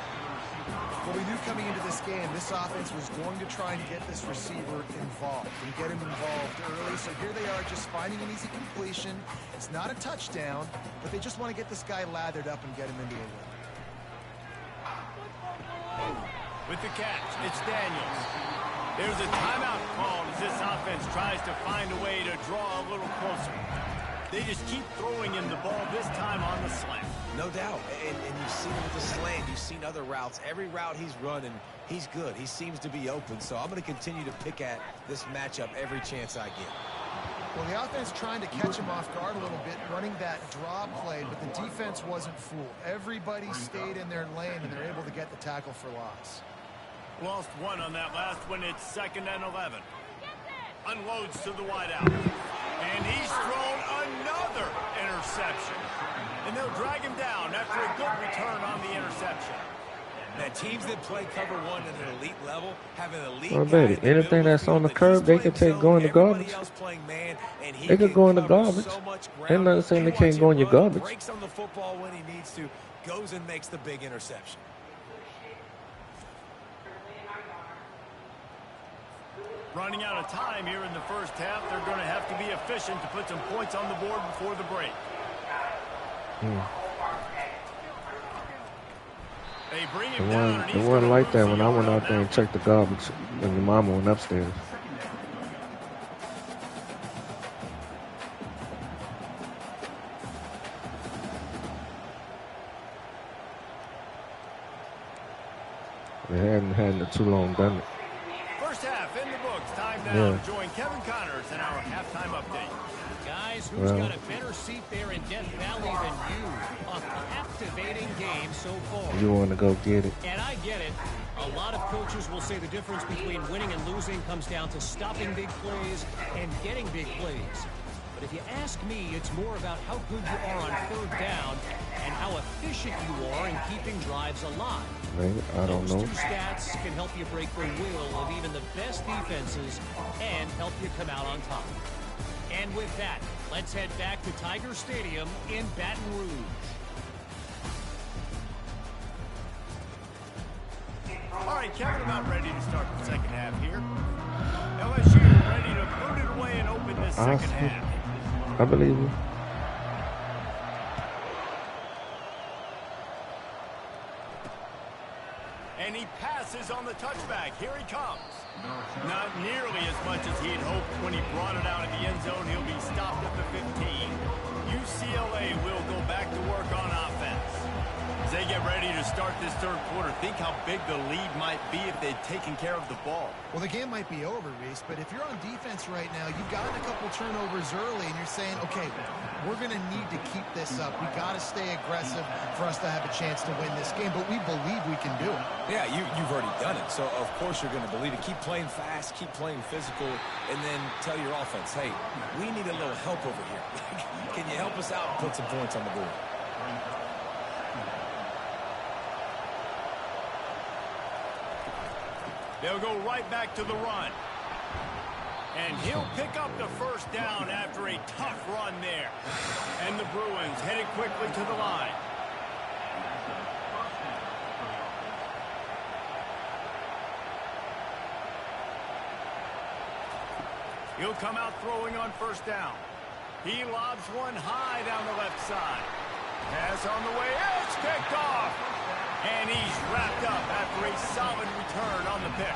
Well, we knew coming into this game, this offense was going to try and get this receiver involved and get him involved early. So here they are just finding an easy completion. It's not a touchdown, but they just want to get this guy lathered up and get him into a win. With the catch, it's Daniels. There's a timeout called as this offense tries to find a way to draw a little closer. They just keep throwing him the ball, this time on the slant. No doubt. And you've seen him with the slant. You've seen other routes. Every route he's running, he's good. He seems to be open. So I'm going to continue to pick at this matchup every chance I get. Well, the offense trying to catch him off guard a little bit, running that draw play, but the defense wasn't fooled. Everybody stayed in their lane, and they're able to get the tackle for loss. Lost one on that last one. It's 2nd and 11. Unloads to the wideout. And he's thrown another interception. And they'll drag him down after a good return on the interception. Now, teams that play cover one at an elite level have an elite Well, baby, anything that's on the curb, they can take go in the garbage. They could go in the garbage. Ain't nothing saying they can't go in your garbage. Breaks on the football when he needs to, goes and makes the big interception. Running out of time here in the first half. They're going to have to be efficient to put some points on the board before the break. They bring him down, and It wasn't like that when I went out there and checked the garbage when your mama went upstairs. They hadn't had it too long done it. First half in the books. Time now to join Kevin Connors in our halftime update. Guys, who's got a better seat there in Death Valley than you? A captivating game so far. You want to go get it. And I get it. A lot of coaches will say the difference between winning and losing comes down to stopping big plays and getting big plays. But if you ask me, it's more about how good you are on 3rd down and how efficient you are in keeping drives alive. Maybe, I don't know. Those two stats can help you break the will of even the best defenses and help you come out on top. And with that, let's head back to Tiger Stadium in Baton Rouge. All right, Kevin, about ready to start the second half here. LSU ready to put it away and open this second half. I believe you. And he passes on the touchback. Here he comes. Not nearly as much as he had hoped when he brought it out of the end zone. He'll be stopped at the 15. UCLA will go back to work on offense. As they get ready to start this 3rd quarter, think how big the lead might be if they'd taken care of the ball. Well, the game might be over, Reese, but if you're on defense right now, you've gotten a couple turnovers early, and you're saying, okay, we're going to need to keep this up. We got to stay aggressive for us to have a chance to win this game, but we believe we can do it. Yeah, you've already done it, so of course you're going to believe it. Keep playing fast, keep playing physical, and then tell your offense, hey, we need a little help over here. Can you help us out and put some points on the board? They'll go right back to the run. And he'll pick up the 1st down after a tough run there. And the Bruins headed quickly to the line. He'll come out throwing on 1st down. He lobs one high down the left side. Pass on the way. It's picked off. And he's wrapped up after a solid return on the pick.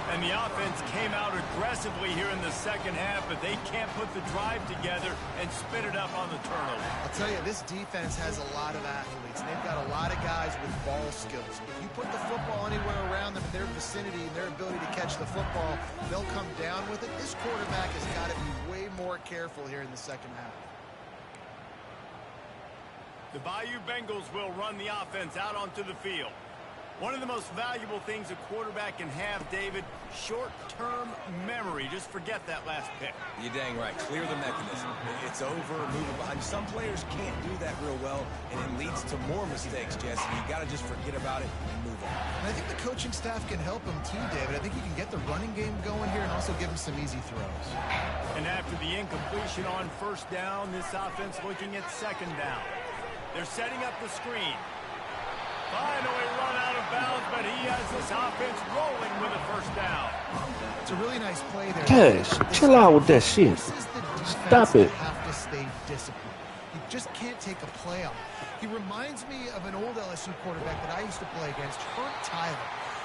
And the offense came out aggressively here in the second half, but they can't put the drive together and spit it up on the turnover. I'll tell you, this defense has a lot of athletes. They've got a lot of guys with ball skills. If you put the football anywhere around them in their vicinity and their ability to catch the football, they'll come down with it. This quarterback has got to be way more careful here in the second half. The Bayou Bengals will run the offense out onto the field. One of the most valuable things a quarterback can have, David, short-term memory. Just forget that last pick. You're dang right. Clear the mechanism. It's over, move it behind. Some players can't do that real well, and it leads to more mistakes, Jesse. You got to just forget about it and move on. And I think the coaching staff can help him too, David. I think he can get the running game going here and also give him some easy throws. And after the incompletion on first down, this offense looking at second down. They're setting up the screen. Finally run out of bounds, but he has this offense rolling with a first down. It's a really nice play there. Cash, chill out with that shit. Stop it. Have to stay disciplined. You just can't take a play off. He reminds me of an old LSU quarterback that I used to play against, Herb Tyler.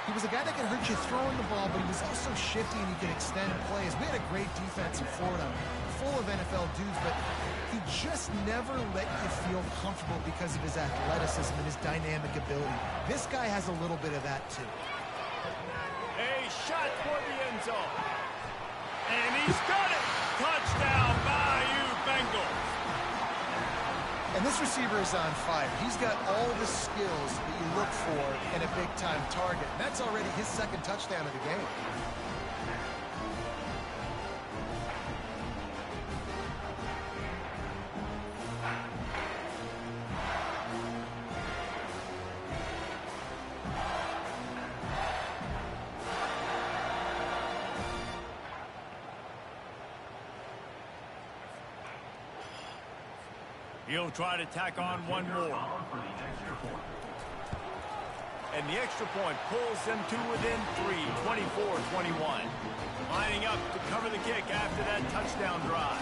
He was a guy that could hurt you throwing the ball, but he was also shifty and he could extend plays. We had a great defense in Florida, full of NFL dudes, but he just never let you feel comfortable because of his athleticism and his dynamic ability. This guy has a little bit of that too. A shot for the end zone. And he's got it. Touchdown, Bayou Bengals. And this receiver is on fire. He's got all the skills that you look for in a big-time target. And that's already his second touchdown of the game. He'll try to tack on one more. And the extra point pulls them to within 3, 24-21. Lining up to cover the kick after that touchdown drive.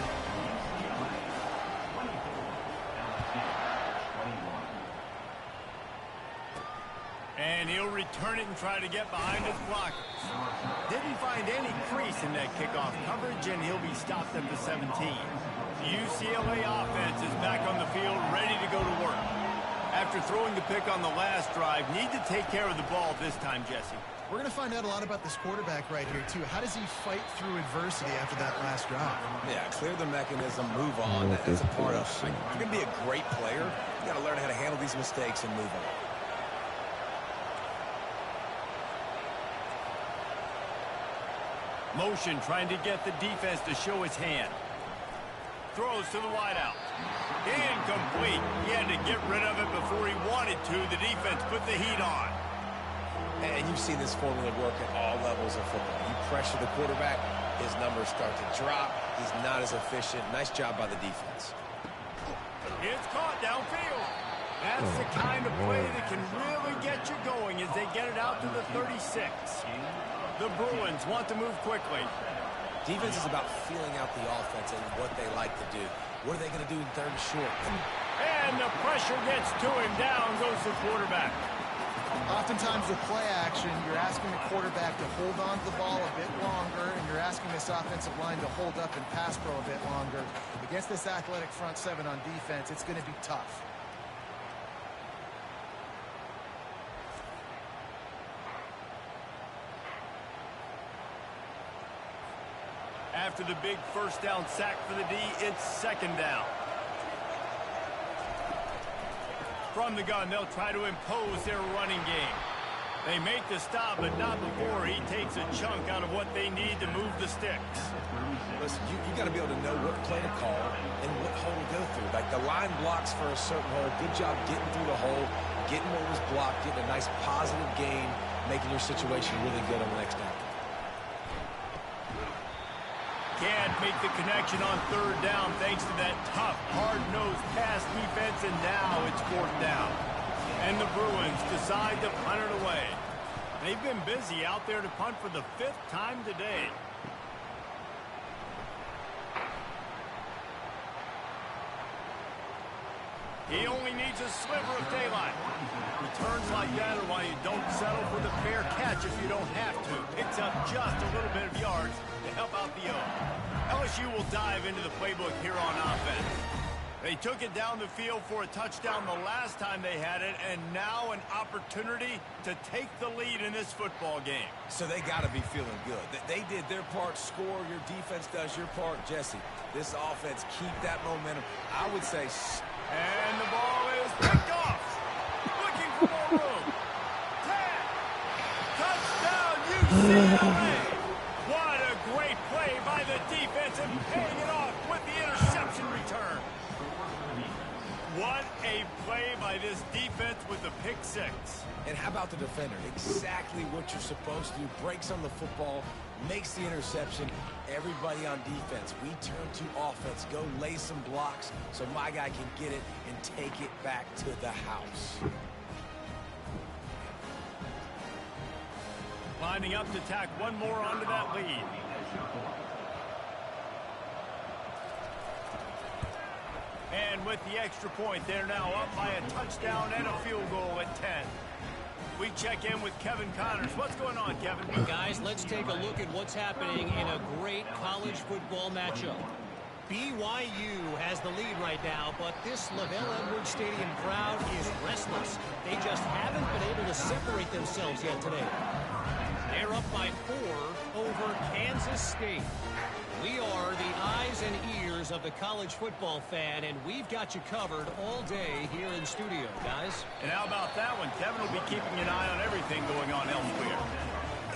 And he'll return it and try to get behind his blockers. Didn't find any crease in that kickoff coverage, and he'll be stopped at the 17. The UCLA offense is back on the field, ready to go to work. After throwing the pick on the last drive, need to take care of the ball this time, Jesse. We're going to find out a lot about this quarterback right here, too. How does he fight through adversity after that last drive? Yeah, clear the mechanism, move on. That's a part of it. If you're going to be a great player, you got to learn how to handle these mistakes and move on. Motion trying to get the defense to show his hand. Throws to the wideout. Incomplete. He had to get rid of it before he wanted to. The defense put the heat on. And you've seen this formula work at all levels of football. You pressure the quarterback, his numbers start to drop. He's not as efficient. Nice job by the defense. It's caught downfield. That's the kind of play that can really get you going as they get it out to the 36. The Bruins want to move quickly. Defense is about feeling out the offense and what they like to do. What are they going to do in third and short? And the pressure gets to him. Down goes the quarterback. Oftentimes with play action, you're asking the quarterback to hold on to the ball a bit longer, and you're asking this offensive line to hold up and pass pro a bit longer. Against this athletic front seven on defense, it's going to be tough. After the big first down sack for the D, it's second down. From the gun, they'll try to impose their running game. They make the stop, but not before he takes a chunk out of what they need to move the sticks. Listen, you got to be able to know what play to call and what hole to go through. Like the line blocks for a certain hole. Good job getting through the hole, getting what was blocked, getting a nice positive gain, making your situation really good on the next down. Can't make the connection on third down thanks to that tough, hard-nosed pass defense, and now it's fourth down. And the Bruins decide to punt it away. They've been busy out there to punt for the 5th time today. He only needs a sliver of daylight. Returns like that are why you don't settle for the fair catch if you don't have to. Picks up just a little bit of yards to help out the O. LSU will dive into the playbook here on offense. They took it down the field for a touchdown the last time they had it, and now an opportunity to take the lead in this football game. So they got to be feeling good. They did their part, score. Your defense does your part. Jesse, this offense, keep that momentum. I would say... And the ball is picked off. Looking for more room. 10. Touchdown, UCLA. What a great play by the defense and paying it off with the interception return. What a play by this defense with the pick six. And how about the defender? Exactly what you're supposed to do. Breaks on the football, makes the interception. Everybody on defense, we turn to offense. Go lay some blocks so my guy can get it and take it back to the house. Lining up to tack one more onto that lead. And with the extra point, they're now up by a touchdown and a field goal at 10. We check in with Kevin Connors. What's going on, Kevin? Guys, let's take a look at what's happening in a great college football matchup. BYU has the lead right now, but this LaVell Edwards Stadium crowd is restless. They just haven't been able to separate themselves yet today. They're up by 4 over Kansas State. We are the eyes and ears of the college football fan, and we've got you covered all day here in studio, guys. And how about that one? Kevin will be keeping an eye on everything going on elsewhere.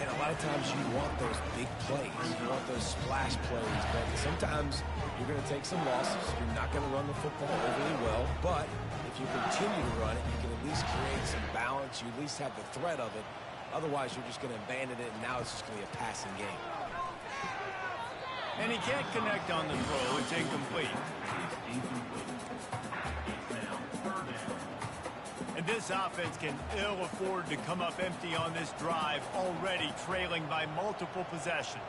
And a lot of times you want those big plays. You want those splash plays, but sometimes you're going to take some losses. You're not going to run the football overly well, but if you continue to run it, you can at least create some balance. You at least have the threat of it. Otherwise, you're just going to abandon it, and now it's just going to be a passing game. And he can't connect on the throw. It's incomplete. And this offense can ill afford to come up empty on this drive, already trailing by multiple possessions.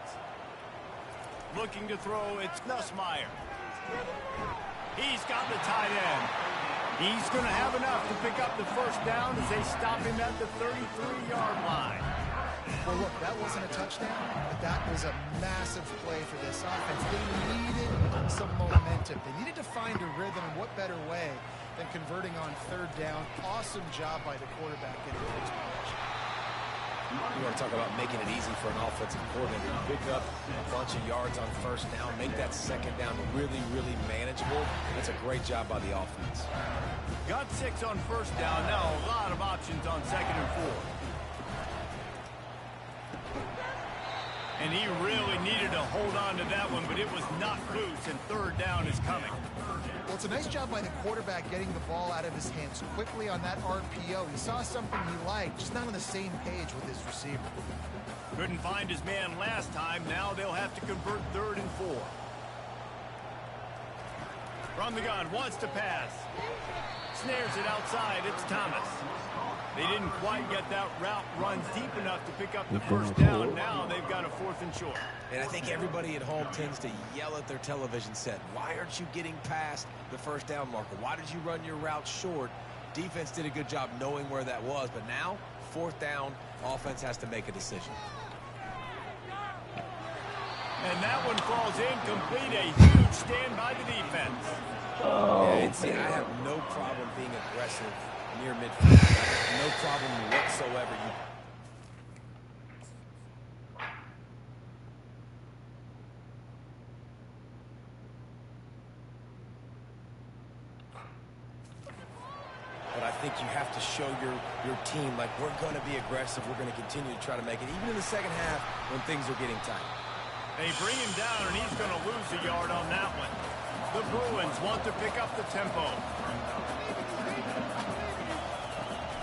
Looking to throw, it's Nussmeier. He's got the tight end. He's going to have enough to pick up the first down as they stop him at the 33-yard line. Well, look, that wasn't a touchdown, but that was a massive play for this offense. They needed some momentum. They needed to find a rhythm, and what better way than converting on third down. Awesome job by the quarterback getting those points. You want to talk about making it easy for an offensive coordinator. You pick up a bunch of yards on first down, make that second down really, really manageable. That's a great job by the offense. Got 6 on first down. Now a lot of options on second and 4. And he really needed to hold on to that one, but it was not loose, and third down is coming. Well, it's a nice job by the quarterback getting the ball out of his hands quickly on that RPO. He saw something he liked, just not on the same page with his receiver. Couldn't find his man last time. Now they'll have to convert third and 4. From the gun, wants to pass. Snares it outside. It's Thomas. They didn't quite get that route run deep enough to pick up the first down. Now they've got a 4th and short. And I think everybody at home tends to yell at their television set. Why aren't you getting past the first down marker? Why did you run your route short? Defense did a good job knowing where that was. But now, 4th down, offense has to make a decision. And that one falls incomplete. A huge stand by the defense. Yeah, and see, I have no problem being aggressive near midfield. No problem whatsoever. But I think you have to show your team, like, we're going to be aggressive. We're going to continue to try to make it, even in the second half when things are getting tight. They bring him down, and he's going to lose a yard on that one. The Bruins want to pick up the tempo.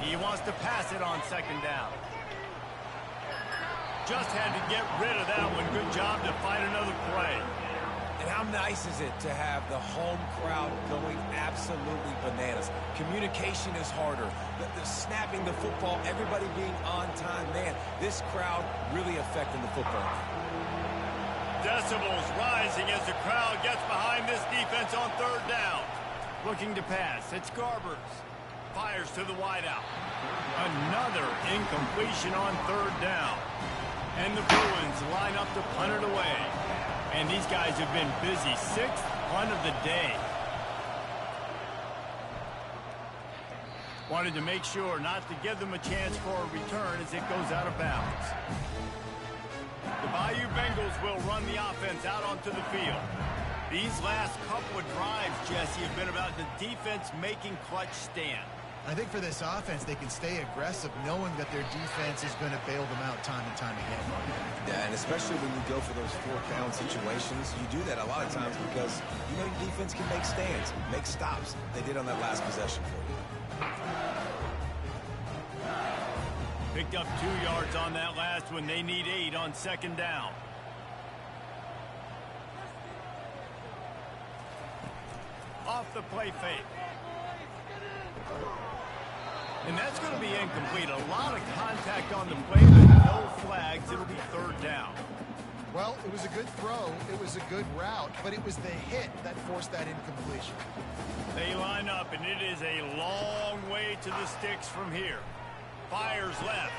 He wants to pass it on second down. Just had to get rid of that one. Good job to fight another play. And how nice is it to have the home crowd going absolutely bananas? Communication is harder. The snapping the football, everybody being on time. Man, this crowd really affecting the football. Decibels rising as the crowd gets behind this defense on third down. Looking to pass. It's Garbers. Fires to the wideout. Another incompletion on third down. And the Bruins line up to punt it away. And these guys have been busy. Sixth punt of the day. Wanted to make sure not to give them a chance for a return as it goes out of bounds. The Bayou Bengals will run the offense out onto the field. These last couple of drives, Jesse, have been about the defense making clutch stand. I think for this offense, they can stay aggressive knowing that their defense is going to bail them out time and time again. Yeah, and especially when you go for those fourth-down situations, you do that a lot of times because you know your defense can make stands, make stops. They did on that last possession for you. Picked up 2 yards on that last one. They need 8 on second down. Off the play fake. And that's going to be incomplete. A lot of contact on the play, but no flags. It'll be third down. Well, it was a good throw. It was a good route, but it was the hit that forced that incompletion. They line up, and it is a long way to the sticks from here. Fires left.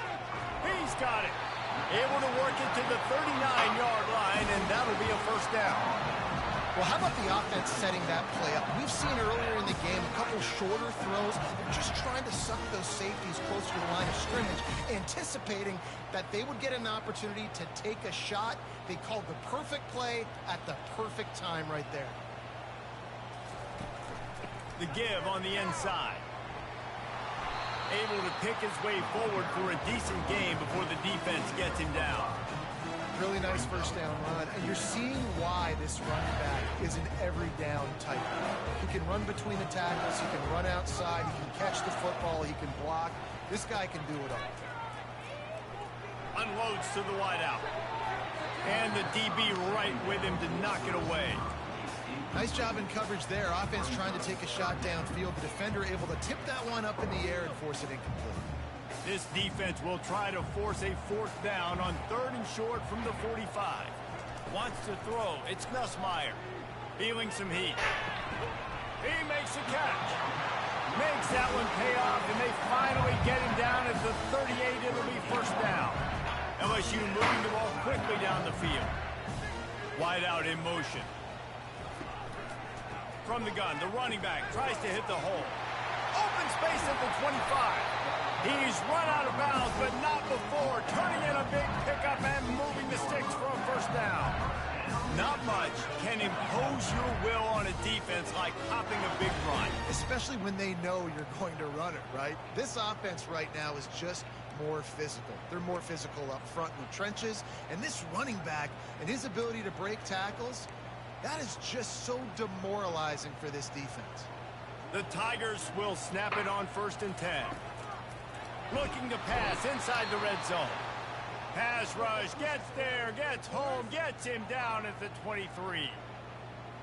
He's got it. Able to work it to the 39-yard line, and that'll be a first down. Well, how about the offense setting that play up? We've seen earlier in the game a couple shorter throws. They're just trying to suck those safeties closer to the line of scrimmage, anticipating that they would get an opportunity to take a shot. They called the perfect play at the perfect time right there. The give on the inside. Able to pick his way forward for a decent game before the defense gets him down. Really nice first down run, and you're seeing why this running back is an every down type. He can run between the tackles, he can run outside, he can catch the football, he can block. This guy can do it all. Unloads to the wideout. And the DB right with him to knock it away. Nice job in coverage there. Offense trying to take a shot downfield. The defender able to tip that one up in the air and force it incomplete. This defense will try to force a fourth down on third and short from the 45. Wants to throw. It's Nussmeier. Feeling some heat. He makes a catch. Makes that one pay off, and they finally get him down at the 38. It'll be first down. LSU moving the ball quickly down the field. Wide out in motion. From the gun, the running back tries to hit the hole. Open space at the 25. He's run out of bounds, but not before. Turning in a big pickup and moving the sticks for a first down. Not much can impose your will on a defense like popping a big run. Especially when they know you're going to run it, right? This offense right now is just more physical. They're more physical up front in the trenches. And this running back and his ability to break tackles, that is just so demoralizing for this defense. The Tigers will snap it on 1st and 10. Looking to pass inside the red zone. Pass rush, gets there, gets home, gets him down at the 23.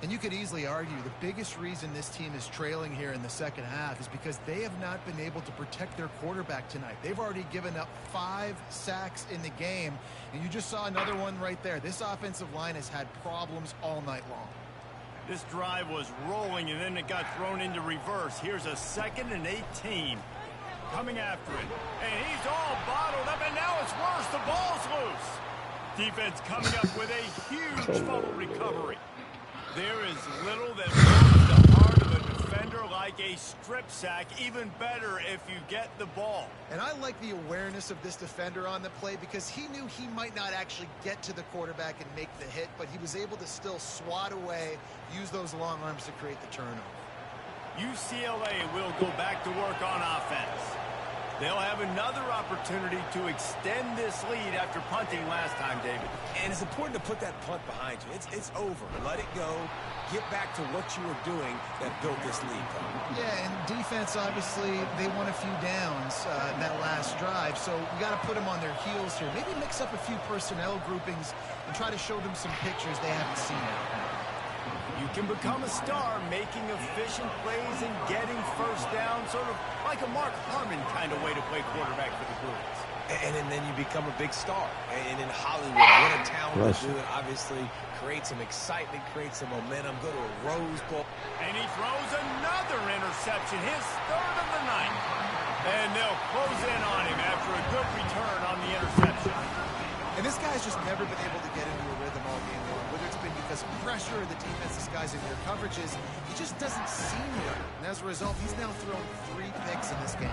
And you could easily argue the biggest reason this team is trailing here in the second half is because they have not been able to protect their quarterback tonight. They've already given up 5 sacks in the game, and you just saw another one right there. This offensive line has had problems all night long. This drive was rolling, and then it got thrown into reverse. Here's a 2nd and 18. Coming after it. And he's all bottled up, and now it's worse. The ball's loose. Defense coming up with a huge fumble recovery. There is little that moves the heart of a defender like a strip sack. Even better if you get the ball. And I like the awareness of this defender on the play because he knew he might not actually get to the quarterback and make the hit, but he was able to still swat away, use those long arms to create the turnover. UCLA will go back to work on offense. They'll have another opportunity to extend this lead after punting last time, David. And it's important to put that punt behind you. It's over. Let it go. Get back to what you were doing that built this lead. Yeah, and defense, obviously, they won a few downs in that last drive, so we got to put them on their heels here. Maybe mix up a few personnel groupings and try to show them some pictures they haven't seen yet. You can become a star making efficient plays and getting first down, sort of like a Mark Harmon kind of way to play quarterback for the Bruins. And then you become a big star. And in Hollywood, what a talent to do it. Obviously, create some excitement, create some momentum, go to a Rose Bowl. And he throws another interception, his third of the night. And they'll close in on him after a good return on the interception. And this guy's just never been able to get into a rhythm all game long. Whether it's been because of pressure or the defense disguising their coverages, he just doesn't seem right. And as a result, he's now thrown 3 picks in this game.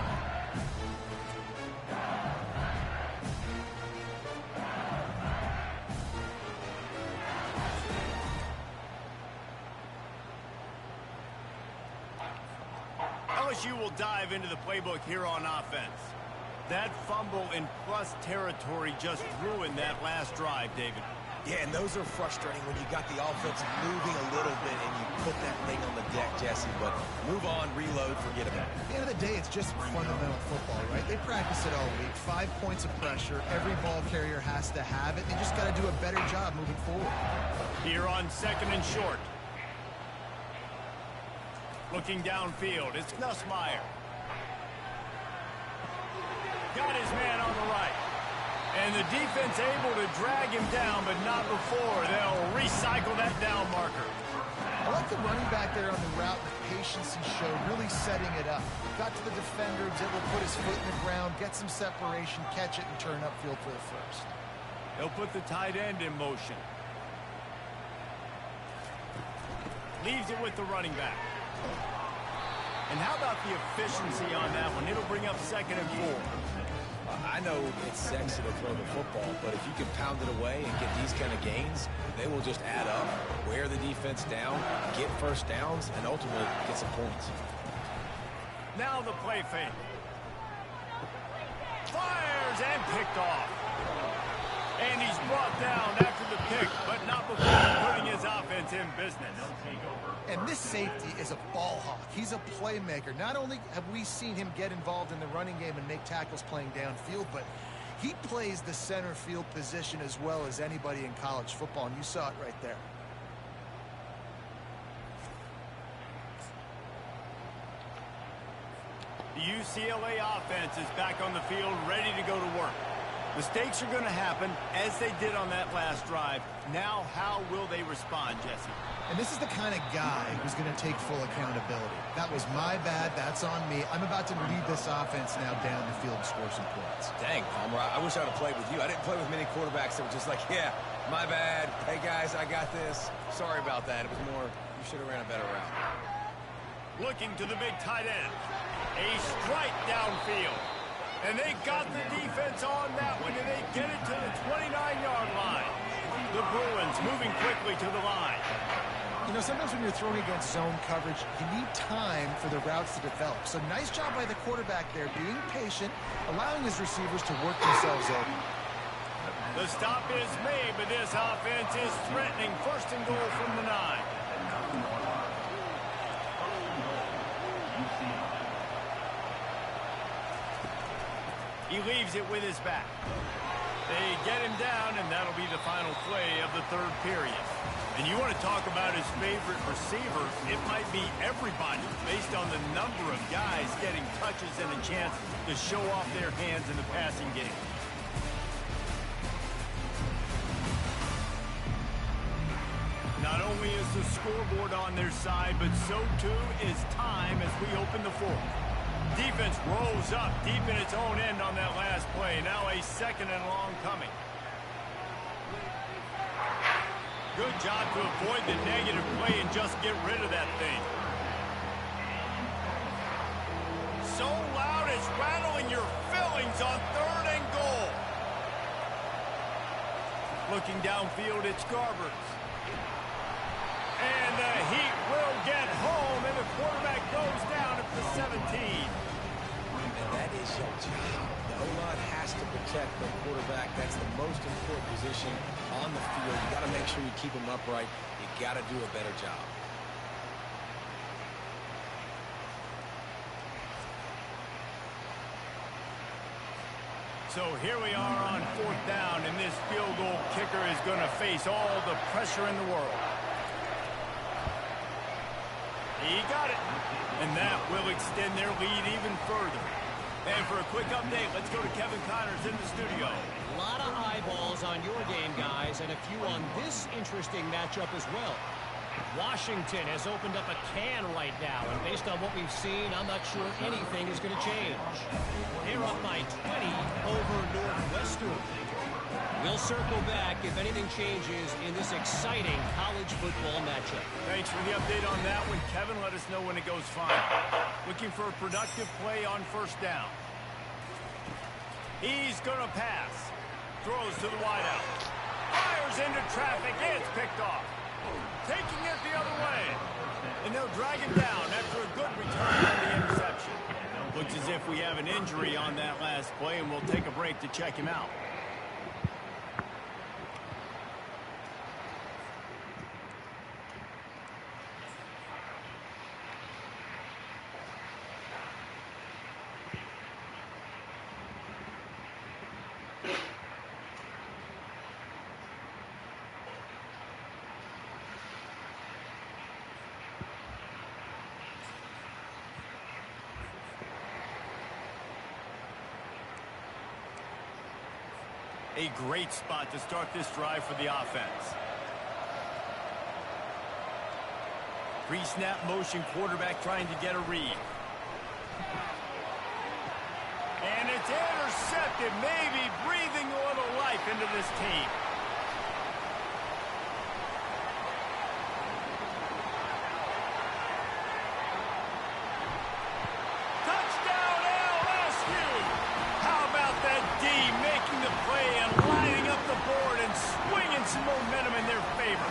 LSU will dive into the playbook here on offense. That fumble in plus territory just ruined that last drive, David. Yeah, and those are frustrating when you got the offense moving a little bit and you put that thing on the deck, Jesse. But move on, reload, forget about it. At the end of the day, it's just fundamental football, right? They practice it all week. 5 points of pressure. Every ball carrier has to have it. They just got to do a better job moving forward. Here on 2nd and short. Looking downfield, it's Nussmeier. Got his man on the right. And the defense able to drag him down, but not before. They'll recycle that down marker. I like the running back there on the route, the patience he showed, really setting it up. Got to the defender, was able to put his foot in the ground, get some separation, catch it, and turn upfield for the first. They'll put the tight end in motion. Leaves it with the running back. And how about the efficiency on that one? It'll bring up 2nd and 4. I know it's sexy to throw the football, but if you can pound it away and get these kind of gains, they will just add up, wear the defense down, get first downs, and ultimately get some points. Now the play fake. Fires and picked off. And he's brought down after the pick, but not before putting his offense in business. And this safety is a ball hawk. He's a playmaker. Not only have we seen him get involved in the running game and make tackles playing downfield, but he plays the center field position as well as anybody in college football, and you saw it right there. The UCLA offense is back on the field, ready to go to work. Mistakes are going to happen, as they did on that last drive. Now, how will they respond, Jesse? And this is the kind of guy who's going to take full accountability. That was my bad. That's on me. I'm about to lead this offense now down the field and score some points. Dang, Palmer, I wish I would have played with you. I didn't play with many quarterbacks that were just like, yeah, my bad. Hey, guys, I got this. Sorry about that. It was more, you should have ran a better route. Looking to the big tight end. A strike downfield. And they got the defense on that one, and they get it to the 29-yard line. The Bruins moving quickly to the line. You know, sometimes when you're throwing against zone coverage, you need time for the routes to develop. So nice job by the quarterback there, being patient, allowing his receivers to work themselves open. The stop is made, but this offense is threatening 1st and goal from the 9. He leaves it with his back. They get him down, and that'll be the final play of the 3rd period. And you want to talk about his favorite receiver, it might be everybody based on the number of guys getting touches and a chance to show off their hands in the passing game. Not only is the scoreboard on their side, but so too is time as we open the 4th. Defense rolls up deep in its own end on that last play. Now a 2nd and long coming. Good job to avoid the negative play and just get rid of that thing. So loud it's rattling your fillings on 3rd and goal. Looking downfield, it's Garbers. And the Heat will get home, and the quarterback goes down at the 17. And that is your job. The O-line has to protect the quarterback. That's the most important position on the field. You got to make sure you keep him upright. You got to do a better job. So here we are on 4th down, and this field goal kicker is going to face all the pressure in the world. He got it, and that will extend their lead even further. And for a quick update, let's go to Kevin Connors in the studio. A lot of eyeballs on your game, guys, and a few on this interesting matchup as well. Washington has opened up a can right now, and based on what we've seen, I'm not sure anything is going to change. They're up by 20 over Northwestern. We'll circle back if anything changes in this exciting college football matchup. Thanks for the update on that one, Kevin. Let us know when it goes fine. Looking for a productive play on first down. He's going to pass. Throws to the wideout. Fires into traffic. It's picked off. Taking it the other way. And they'll drag him down after a good return on the interception. Looks as if we have an injury on that last play, and we'll take a break to check him out. A great spot to start this drive for the offense. Pre-snap motion, quarterback trying to get a read. And it's intercepted, maybe breathing a little life into this team. Touchdown LSU! How about that D making the play and lining up the board and swinging some momentum in their favor?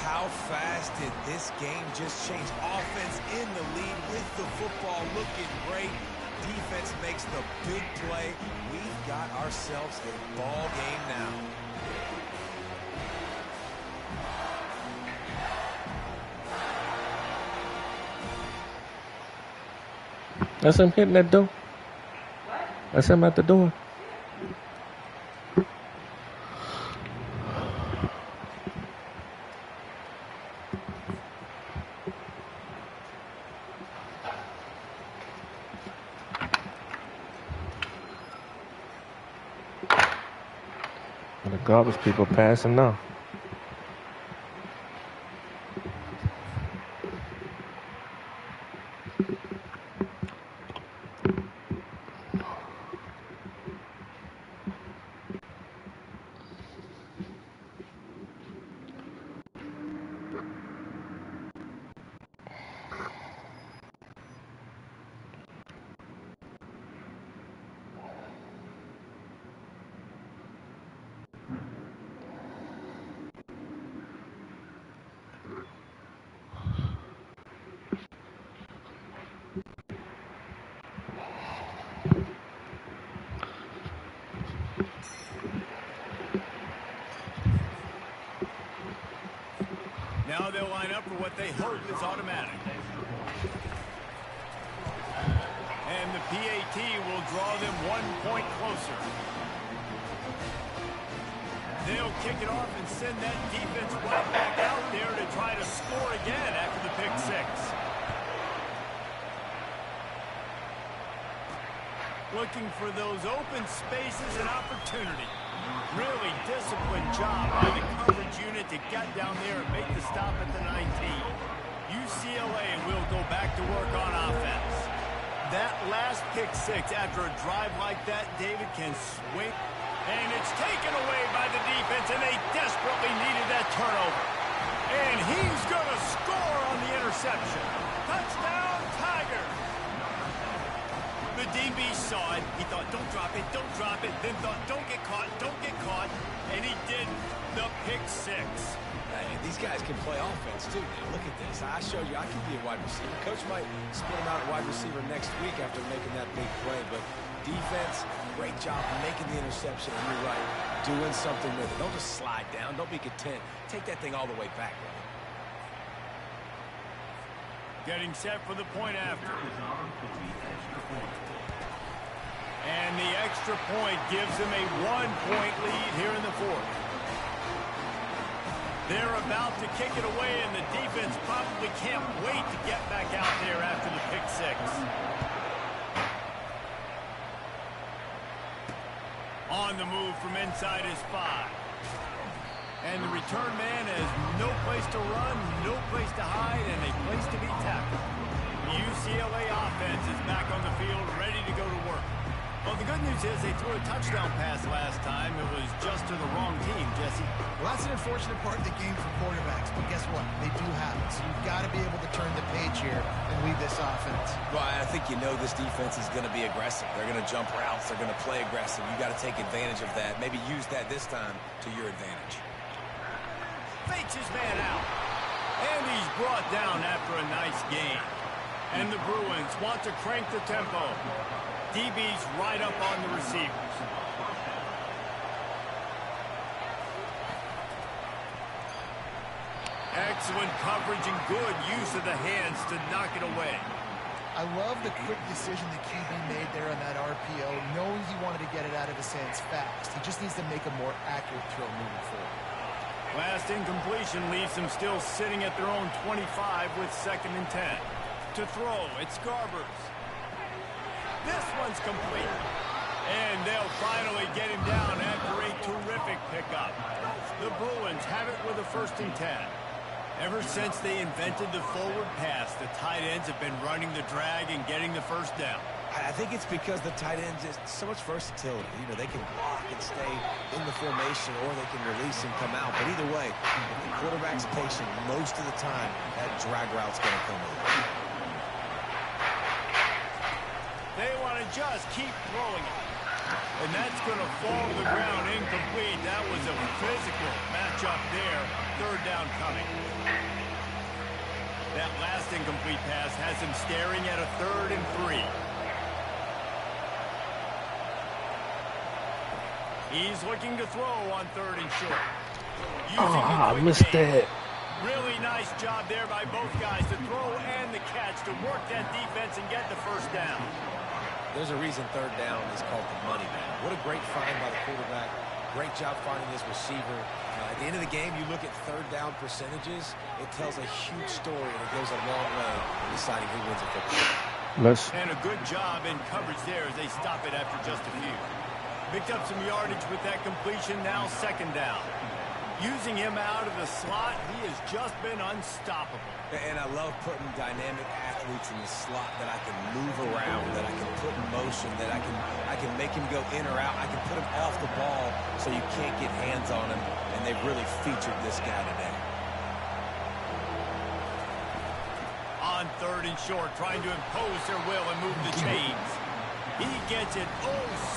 How fast did this game just change? Offense in the lead with the football looking great. Defense makes the big play. We've got ourselves a ball game now. That's him hitting that door. That's him at the door. The garbage people passing now. Now they'll line up for what they hope is automatic. And the PAT will draw them 1 point closer. They'll kick it off and send that defense right back out there to try to score again after the pick six. Looking for those open spaces and opportunity. Really disciplined job by the coverage unit to get down there and make the stop at the 19. UCLA will go back to work on offense. That last pick six after a drive like that, David, can swing. And it's taken away by the defense, and they desperately needed that turnover. And he's going to score on the interception. Touchdown, Tigers! The DB saw it. He thought, don't drop it, then thought, don't get caught, and he did the pick six. Hey, these guys can play offense, too. Now, look at this. I showed you I can be a wide receiver. Coach might split him out at wide receiver next week after making that big play, but defense, great job making the interception, and you're right, doing something with it. Don't just slide down. Don't be content. Take that thing all the way back, brother. Getting set for the point after. And the extra point gives them a 1-point lead here in the fourth. They're about to kick it away, and the defense probably can't wait to get back out there after the pick six. On the move from inside his 5. And the return man has no place to run, no place to hide, and a place to be tackled. The UCLA offense is back on the field, ready to go to work. Well, the good news is they threw a touchdown pass last time. It was just to the wrong team, Jesse. Well, that's an unfortunate part of the game for quarterbacks, but guess what? They do have it. So you've got to be able to turn the page here and lead this offense. Well, I think you know this defense is going to be aggressive. They're going to jump routes. They're going to play aggressive. You got to take advantage of that. Maybe use that this time to your advantage. Fakes his man out. And he's brought down after a nice gain. And the Bruins want to crank the tempo. DB's right up on the receivers. Excellent coverage and good use of the hands to knock it away. I love the quick decision the QB made there on that RPO, knowing he wanted to get it out of his hands fast. He just needs to make a more accurate throw moving forward. Last incompletion leaves them still sitting at their own 25 with 2nd and 10. To throw, it's Garbers. This one's complete. And they'll finally get him down after a terrific pickup. The Bruins have it with a 1st and 10. Ever since they invented the forward pass, the tight ends have been running the drag and getting the 1st down. I think it's because the tight ends is so much versatility. You know, they can block and stay in the formation, or they can release and come out. But either way, if the quarterback's patient most of the time, that drag route's going to come in. They want to just keep throwing it. And that's going to fall to the ground incomplete. That was a physical matchup there. 3rd down coming. That last incomplete pass has him staring at a 3rd and 3. He's looking to throw on 3rd and short. I missed that. Really nice job there by both guys to throw and the catch to work that defense and get the 1st down. There's a reason 3rd down is called the money man. What a great find by the quarterback. Great job finding his receiver. At the end of the game, you look at 3rd down percentages. It tells a huge story, and it goes a long way in deciding who wins a football. And a good job in coverage there as they stop it after just a few. Picked up some yardage with that completion, now 2nd down. Using him out of the slot, he has just been unstoppable. And I love putting dynamic athletes in the slot that I can move around, that I can put in motion, that I can make him go in or out. I can put him off the ball so you can't get hands on him, and they've really featured this guy today. On 3rd and short, trying to impose their will and move the chains. He gets it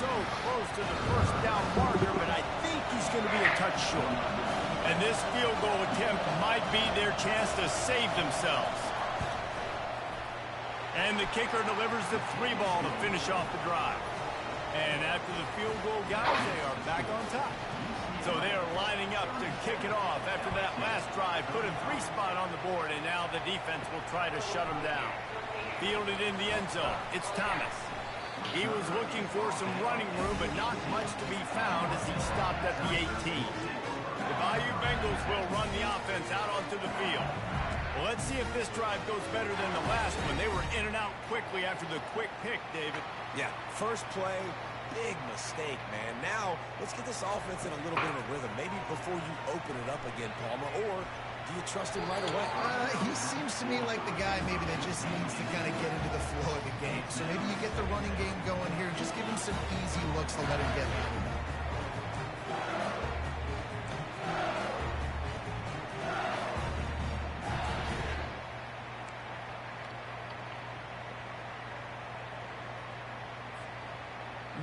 so close to the 1st down marker, but I think he's going to be a touch short. And this field goal attempt might be their chance to save themselves. And the kicker delivers the 3 ball to finish off the drive. And after the field goal, guys, they are back on top. So they are lining up to kick it off after that last drive. Put a 3 spot on the board, and now the defense will try to shut them down. Fielded in the end zone. It's Thomas. He was looking for some running room, but not much to be found as he stopped at the 18. The Bayou Bengals will run the offense out onto the field. Well, let's see if this drive goes better than the last one. They were in and out quickly after the quick pick, David. Yeah, first play, big mistake, man. Now, let's get this offense in a little bit of a rhythm. Maybe before you open it up again, Palmer, or do you trust him right away? He seems to me like the guy maybe that just needs to kind of get into the flow of the game. So maybe you get the running game going here. Just give him some easy looks to let him get out.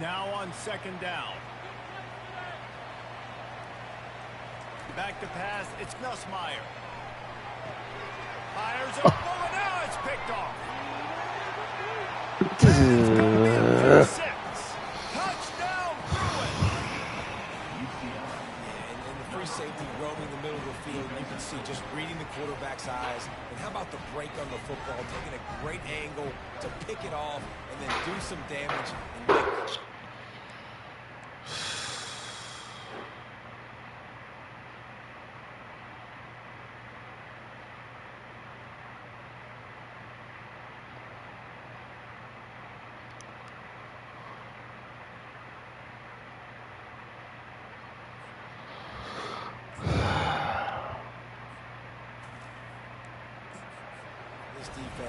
Now on 2nd down. Back to pass, it's Nussmeier. Fires a ball, and now it's picked off. Touchdown, Bruins. And the free safety roaming the middle of the field, you can see just reading the quarterback's eyes. And how about the break on the football, taking a great angle to pick it off and then do some damage and make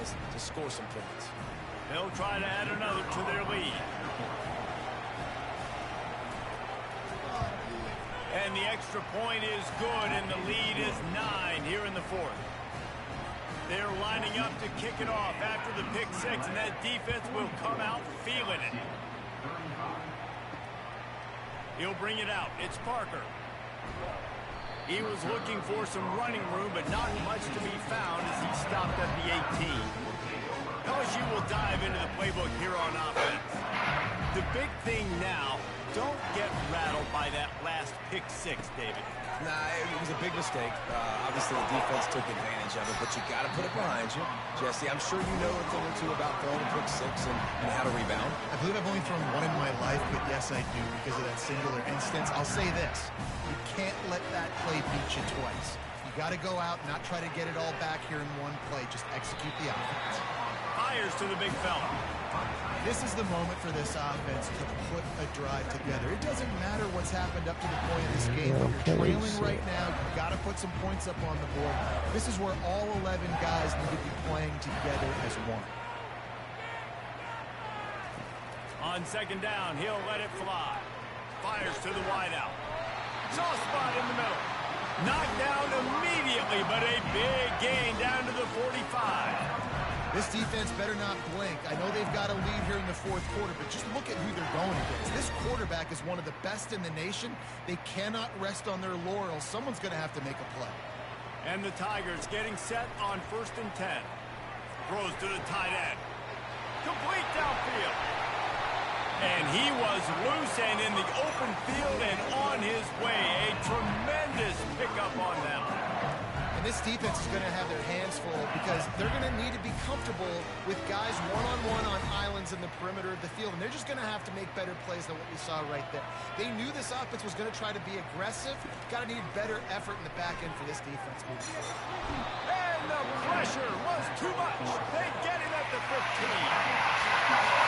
defense to score some points. They'll try to add another to their lead. And the extra point is good, and the lead is 9 here in the fourth. They're lining up to kick it off after the pick six, and that defense will come out feeling it. He'll bring it out. It's Parker. He was looking for some running room, but not much to be found as he stopped at the 18. LSU will dive into the playbook here on offense. The big thing now, don't get rattled by that last pick six, David. Nah, it was a big mistake. Obviously, the defense took advantage of it, but you got to put it behind you. Jesse, I'm sure you know a thing or two about throwing a pick six and how to rebound. I believe I've only thrown one in my life, but yes, I do because of that singular instance. I'll say this. You can't let that play beat you twice. You got to go out, not try to get it all back here in one play. Just execute the offense. Fires to the big fella. This is the moment for this offense to put a drive together. It doesn't matter what's happened up to the point of this game. If you're trailing right now, you've got to put some points up on the board. This is where all 11 guys need to be playing together as one. On second down, he'll let it fly. Fires to the wideout. Soft spot in the middle. Knocked down immediately, but a big gain down to the 45. This defense better not blink. I know they've got a lead here in the fourth quarter, but just look at who they're going against. This quarterback is one of the best in the nation. They cannot rest on their laurels. Someone's going to have to make a play. And the Tigers getting set on 1st and 10. Throws to the tight end. Complete downfield. And he was loose and in the open field and on his way. A tremendous pickup on them. And this defense is going to have their hands full because they're going to need to be comfortable with guys one-on-one on islands in the perimeter of the field. And they're just going to have to make better plays than what we saw right there. They knew this offense was going to try to be aggressive. Got to need better effort in the back end for this defense moving forward. And the pressure was too much. They get him at the 15.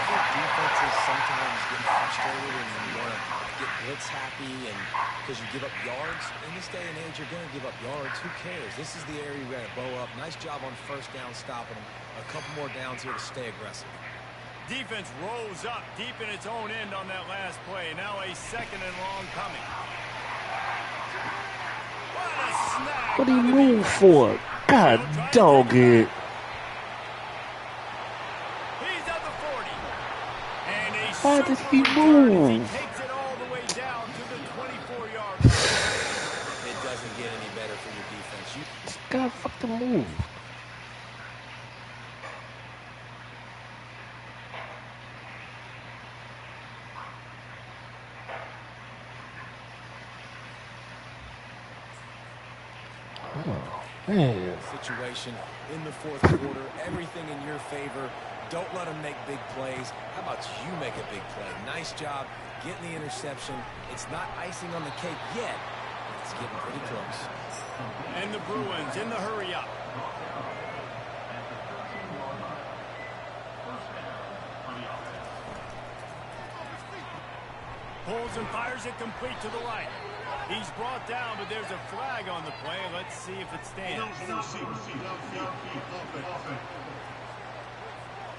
Defenses sometimes get frustrated and you want to get blitz happy and because you give up yards. In this day and age, you're going to give up yards. Who cares? This is the area you're going to bow up. Nice job on first down stopping them. A couple more downs here to stay aggressive. Defense rose up deep in its own end on that last play. Now a second and long coming. What a snag. What do you move for? God dog it. Why did he move? He takes it all the way down to the 24-yard line. It doesn't get any better for your defense. This guy fucking move. Oh, man. Situation in the fourth quarter, everything in your favor. Don't let them make big plays. How about you make a big play? Nice job getting the interception. It's not icing on the cake yet. It's getting pretty close. And the Bruins in the hurry up. Pulls and fires it complete to the right. He's brought down, but there's a flag on the play. Let's see if it stands.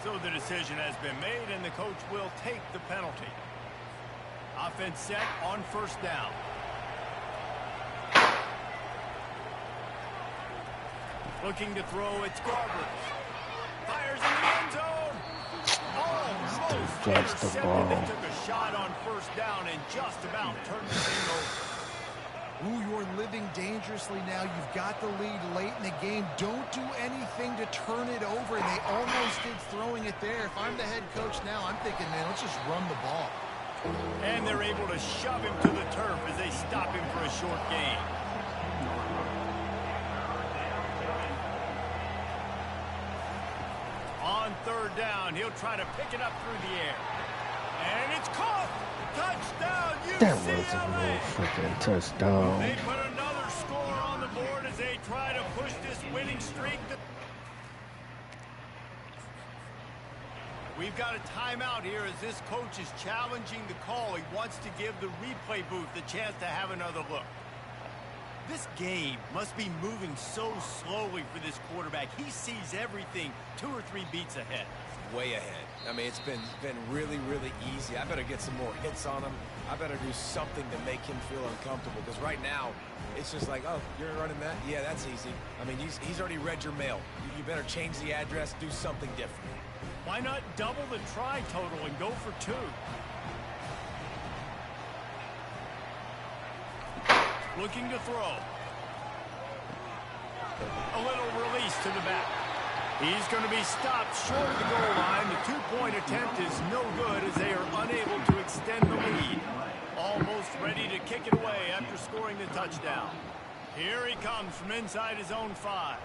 So the decision has been made, and the coach will take the penalty. Offense set on first down. Looking to throw, it's Garbers. Fires in the end zone. Almost intercepted. They took a shot on first down and just about turned the thing over. Ooh, you're living dangerously now. You've got the lead late in the game. Don't do anything to turn it over. They almost did throwing it there. If I'm the head coach now, I'm thinking, man, let's just run the ball. And they're able to shove him to the turf as they stop him for a short gain. On third down, he'll try to pick it up through the air. And it's caught. Touchdown, UCLA. That wasn't no freaking touchdown. They put another score on the board as they try to push this winning streak. We've got a timeout here as this coach is challenging the call. He wants to give the replay booth the chance to have another look. This game must be moving so slowly for this quarterback. He sees everything 2 or 3 beats ahead. Way ahead. I mean, it's been really, really easy. I better get some more hits on him. I better do something to make him feel uncomfortable, because right now, it's just like, oh, you're running that? Yeah, that's easy. I mean, he's already read your mail. You better change the address, do something different. Why not double the try total and go for 2? Looking to throw. A little release to the back. He's going to be stopped short of the goal line. The 2-point attempt is no good as they are unable to extend the lead. Almost ready to kick it away after scoring the touchdown. Here he comes from inside his own 5.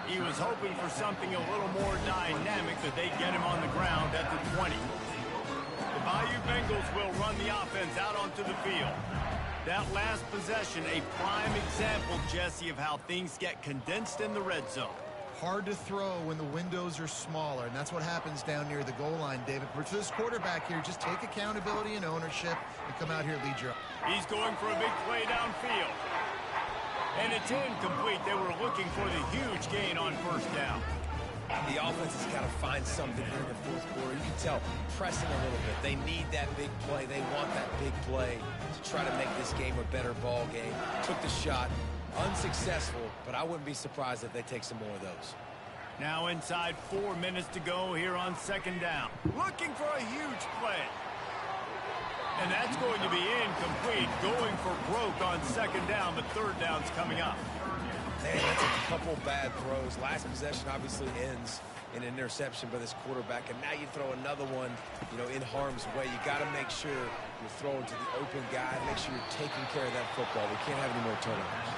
He was hoping for something a little more dynamic, that they'd get him on the ground at the 20. The Bayou Bengals will run the offense out onto the field. That last possession, a prime example, Jesse, of how things get condensed in the red zone. Hard to throw when the windows are smaller, and that's what happens down near the goal line, David. But for this quarterback here, just take accountability and ownership and come out here and lead your... He's going for a big play downfield. And it's incomplete. They were looking for the huge gain on first down. The offense has got to find something here in the fourth quarter. You can tell, pressing a little bit. They need that big play. They want that big play to try to make this game a better ball game. Took the shot. Unsuccessful, but I wouldn't be surprised if they take some more of those. Now inside 4 minutes to go here on second down. Looking for a huge play. And that's going to be incomplete. Going for broke on second down, but third down's coming up. Man, that's a couple bad throws. Last possession obviously ends in an interception by this quarterback, and now you throw another one, in harm's way. You got to make sure you're throwing to the open guy. Make sure you're taking care of that football. We can't have any more turnovers.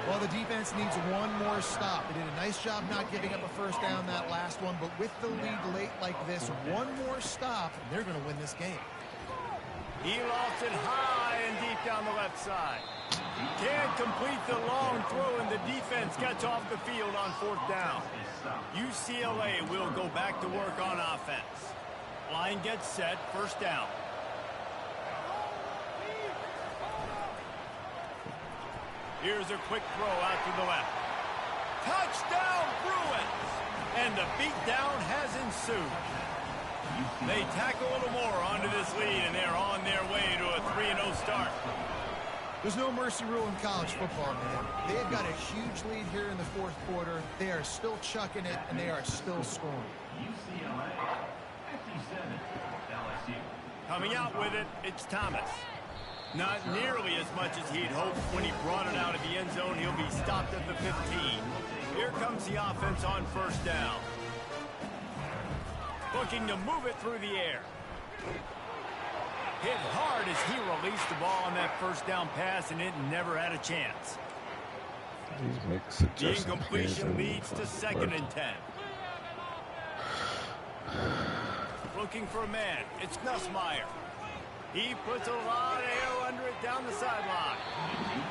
Well, the defense needs one more stop. They did a nice job not giving up a first down that last one, but with the lead late like this, one more stop, and they're going to win this game. He lost it high and deep down the left side. Can't complete the long throw, and the defense gets off the field on fourth down. UCLA will go back to work on offense. Line gets set, first down. Here's a quick throw out to the left. Touchdown, Bruins! And the beatdown has ensued. They tack a little more onto this lead, and they're on their way to a 3-0 start. There's no mercy rule in college football, man. They've got a huge lead here in the fourth quarter. They are still chucking it, and they are still scoring. Coming out with it, it's Thomas. Not nearly as much as he'd hoped when he brought it out of the end zone. He'll be stopped at the 15. Here comes the offense on first down. Looking to move it through the air. Hit hard as he released the ball on that first down pass, and it never had a chance. The incompletion leads to 2nd and 10. Looking for a man. It's Nussmeier. He puts a lot of air under it down the sideline.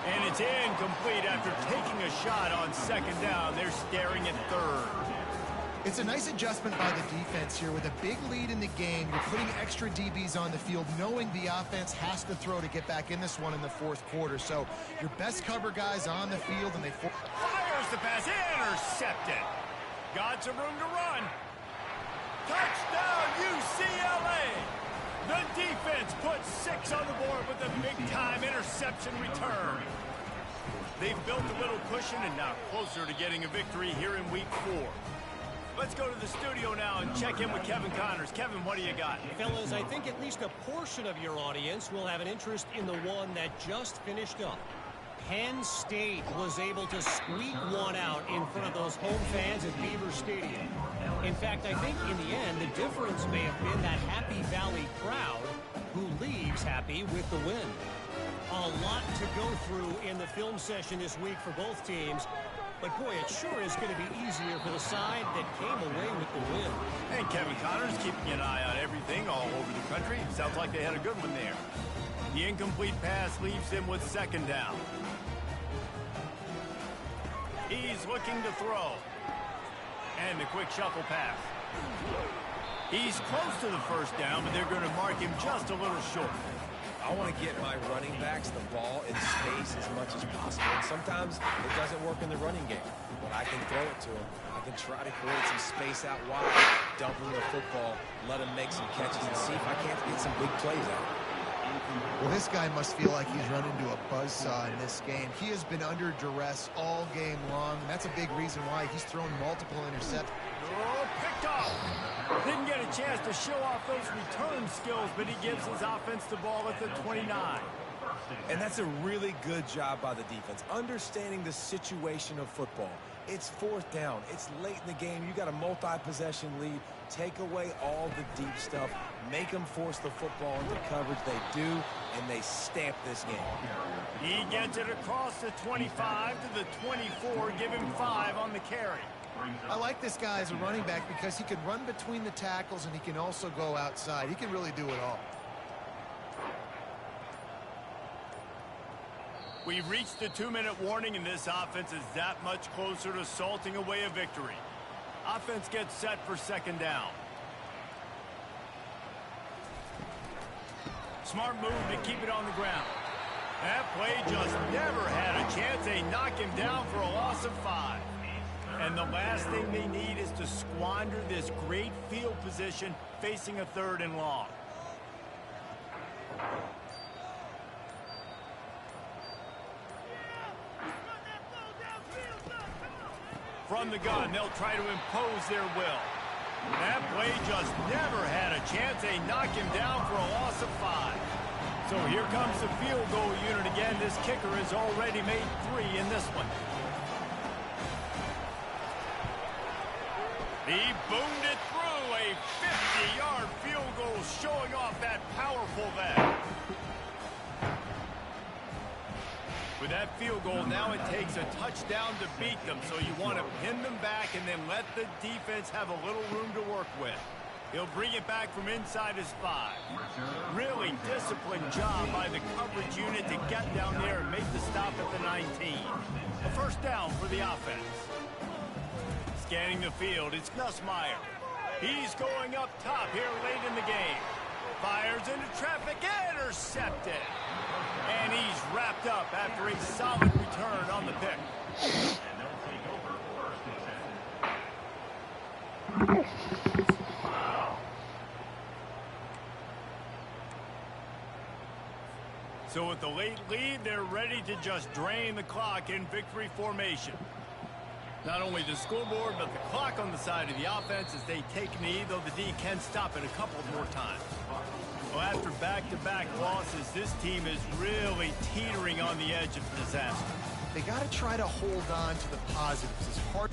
And it's incomplete after taking a shot on second down. They're staring at third. It's a nice adjustment by the defense here. With a big lead in the game, you're putting extra DBs on the field, knowing the offense has to throw to get back in this one in the fourth quarter. So your best cover guys on the field, and they fires the pass, intercepted. Got some room to run. Touchdown, UCLA. The defense puts 6 on the board with a big-time interception return. They've built a little cushion and now closer to getting a victory here in week 4. Let's go to the studio now and check in with Kevin Connors. Kevin, what do you got? Fellas, I think at least a portion of your audience will have an interest in the one that just finished up. Penn State was able to squeak one out in front of those home fans at Beaver Stadium. In fact, I think in the end, the difference may have been that Happy Valley crowd who leaves happy with the win. A lot to go through in the film session this week for both teams. But, boy, it sure is going to be easier for the side that came away with the win. And Kevin Connors keeping an eye on everything all over the country. Sounds like they had a good one there. The incomplete pass leaves him with second down. He's looking to throw. And the quick shuffle pass. He's close to the first down, but they're going to mark him just a little short. I want to get my running backs the ball in space as much as possible. And sometimes it doesn't work in the running game, but I can throw it to them. I can try to create some space out wide, dump them the football, let them make some catches, and see if I can't get some big plays out. Well, this guy must feel like he's run into a buzzsaw in this game. He has been under duress all game long, and that's a big reason why he's thrown multiple interceptions. Oh, picked off. Didn't get a chance to show off those return skills, but he gives his offense the ball at the 29. And that's a really good job by the defense, understanding the situation of football. It's fourth down. It's late in the game. You got a multi-possession lead. Take away all the deep stuff. Make them force the football into coverage. They do, and they stamp this game. He gets it across the 25 to the 24. Give him 5 on the carry. I like this guy as a running back because he can run between the tackles and he can also go outside. He can really do it all. We've reached the 2-minute warning, and this offense is that much closer to salting away a victory. Offense gets set for second down. Smart move to keep it on the ground. That play just never had a chance. They knock him down for a loss of 5. And the last thing they need is to squander this great field position facing a 3rd and long. From the gun, they'll try to impose their will. That play just never had a chance. They knock him down for a loss of 5. So here comes the field goal unit again. This kicker has already made 3 in this one. He boomed it through, a 50-yard field goal showing off that powerful leg. With that field goal, now it takes a touchdown to beat them, so you want to pin them back and then let the defense have a little room to work with. He'll bring it back from inside his 5. Really disciplined job by the coverage unit to get down there and make the stop at the 19. A first down for the offense. Scanning the field, it's Nussmeier. He's going up top here late in the game. Fires into traffic, intercepted. And he's wrapped up after a solid return on the pick. So with the late lead, they're ready to just drain the clock in victory formation. Not only the scoreboard, but the clock on the side of the offense as they take a knee, though the D can stop it a couple more times. Well, after back-to-back losses, this team is really teetering on the edge of disaster. They got to try to hold on to the positives as hard.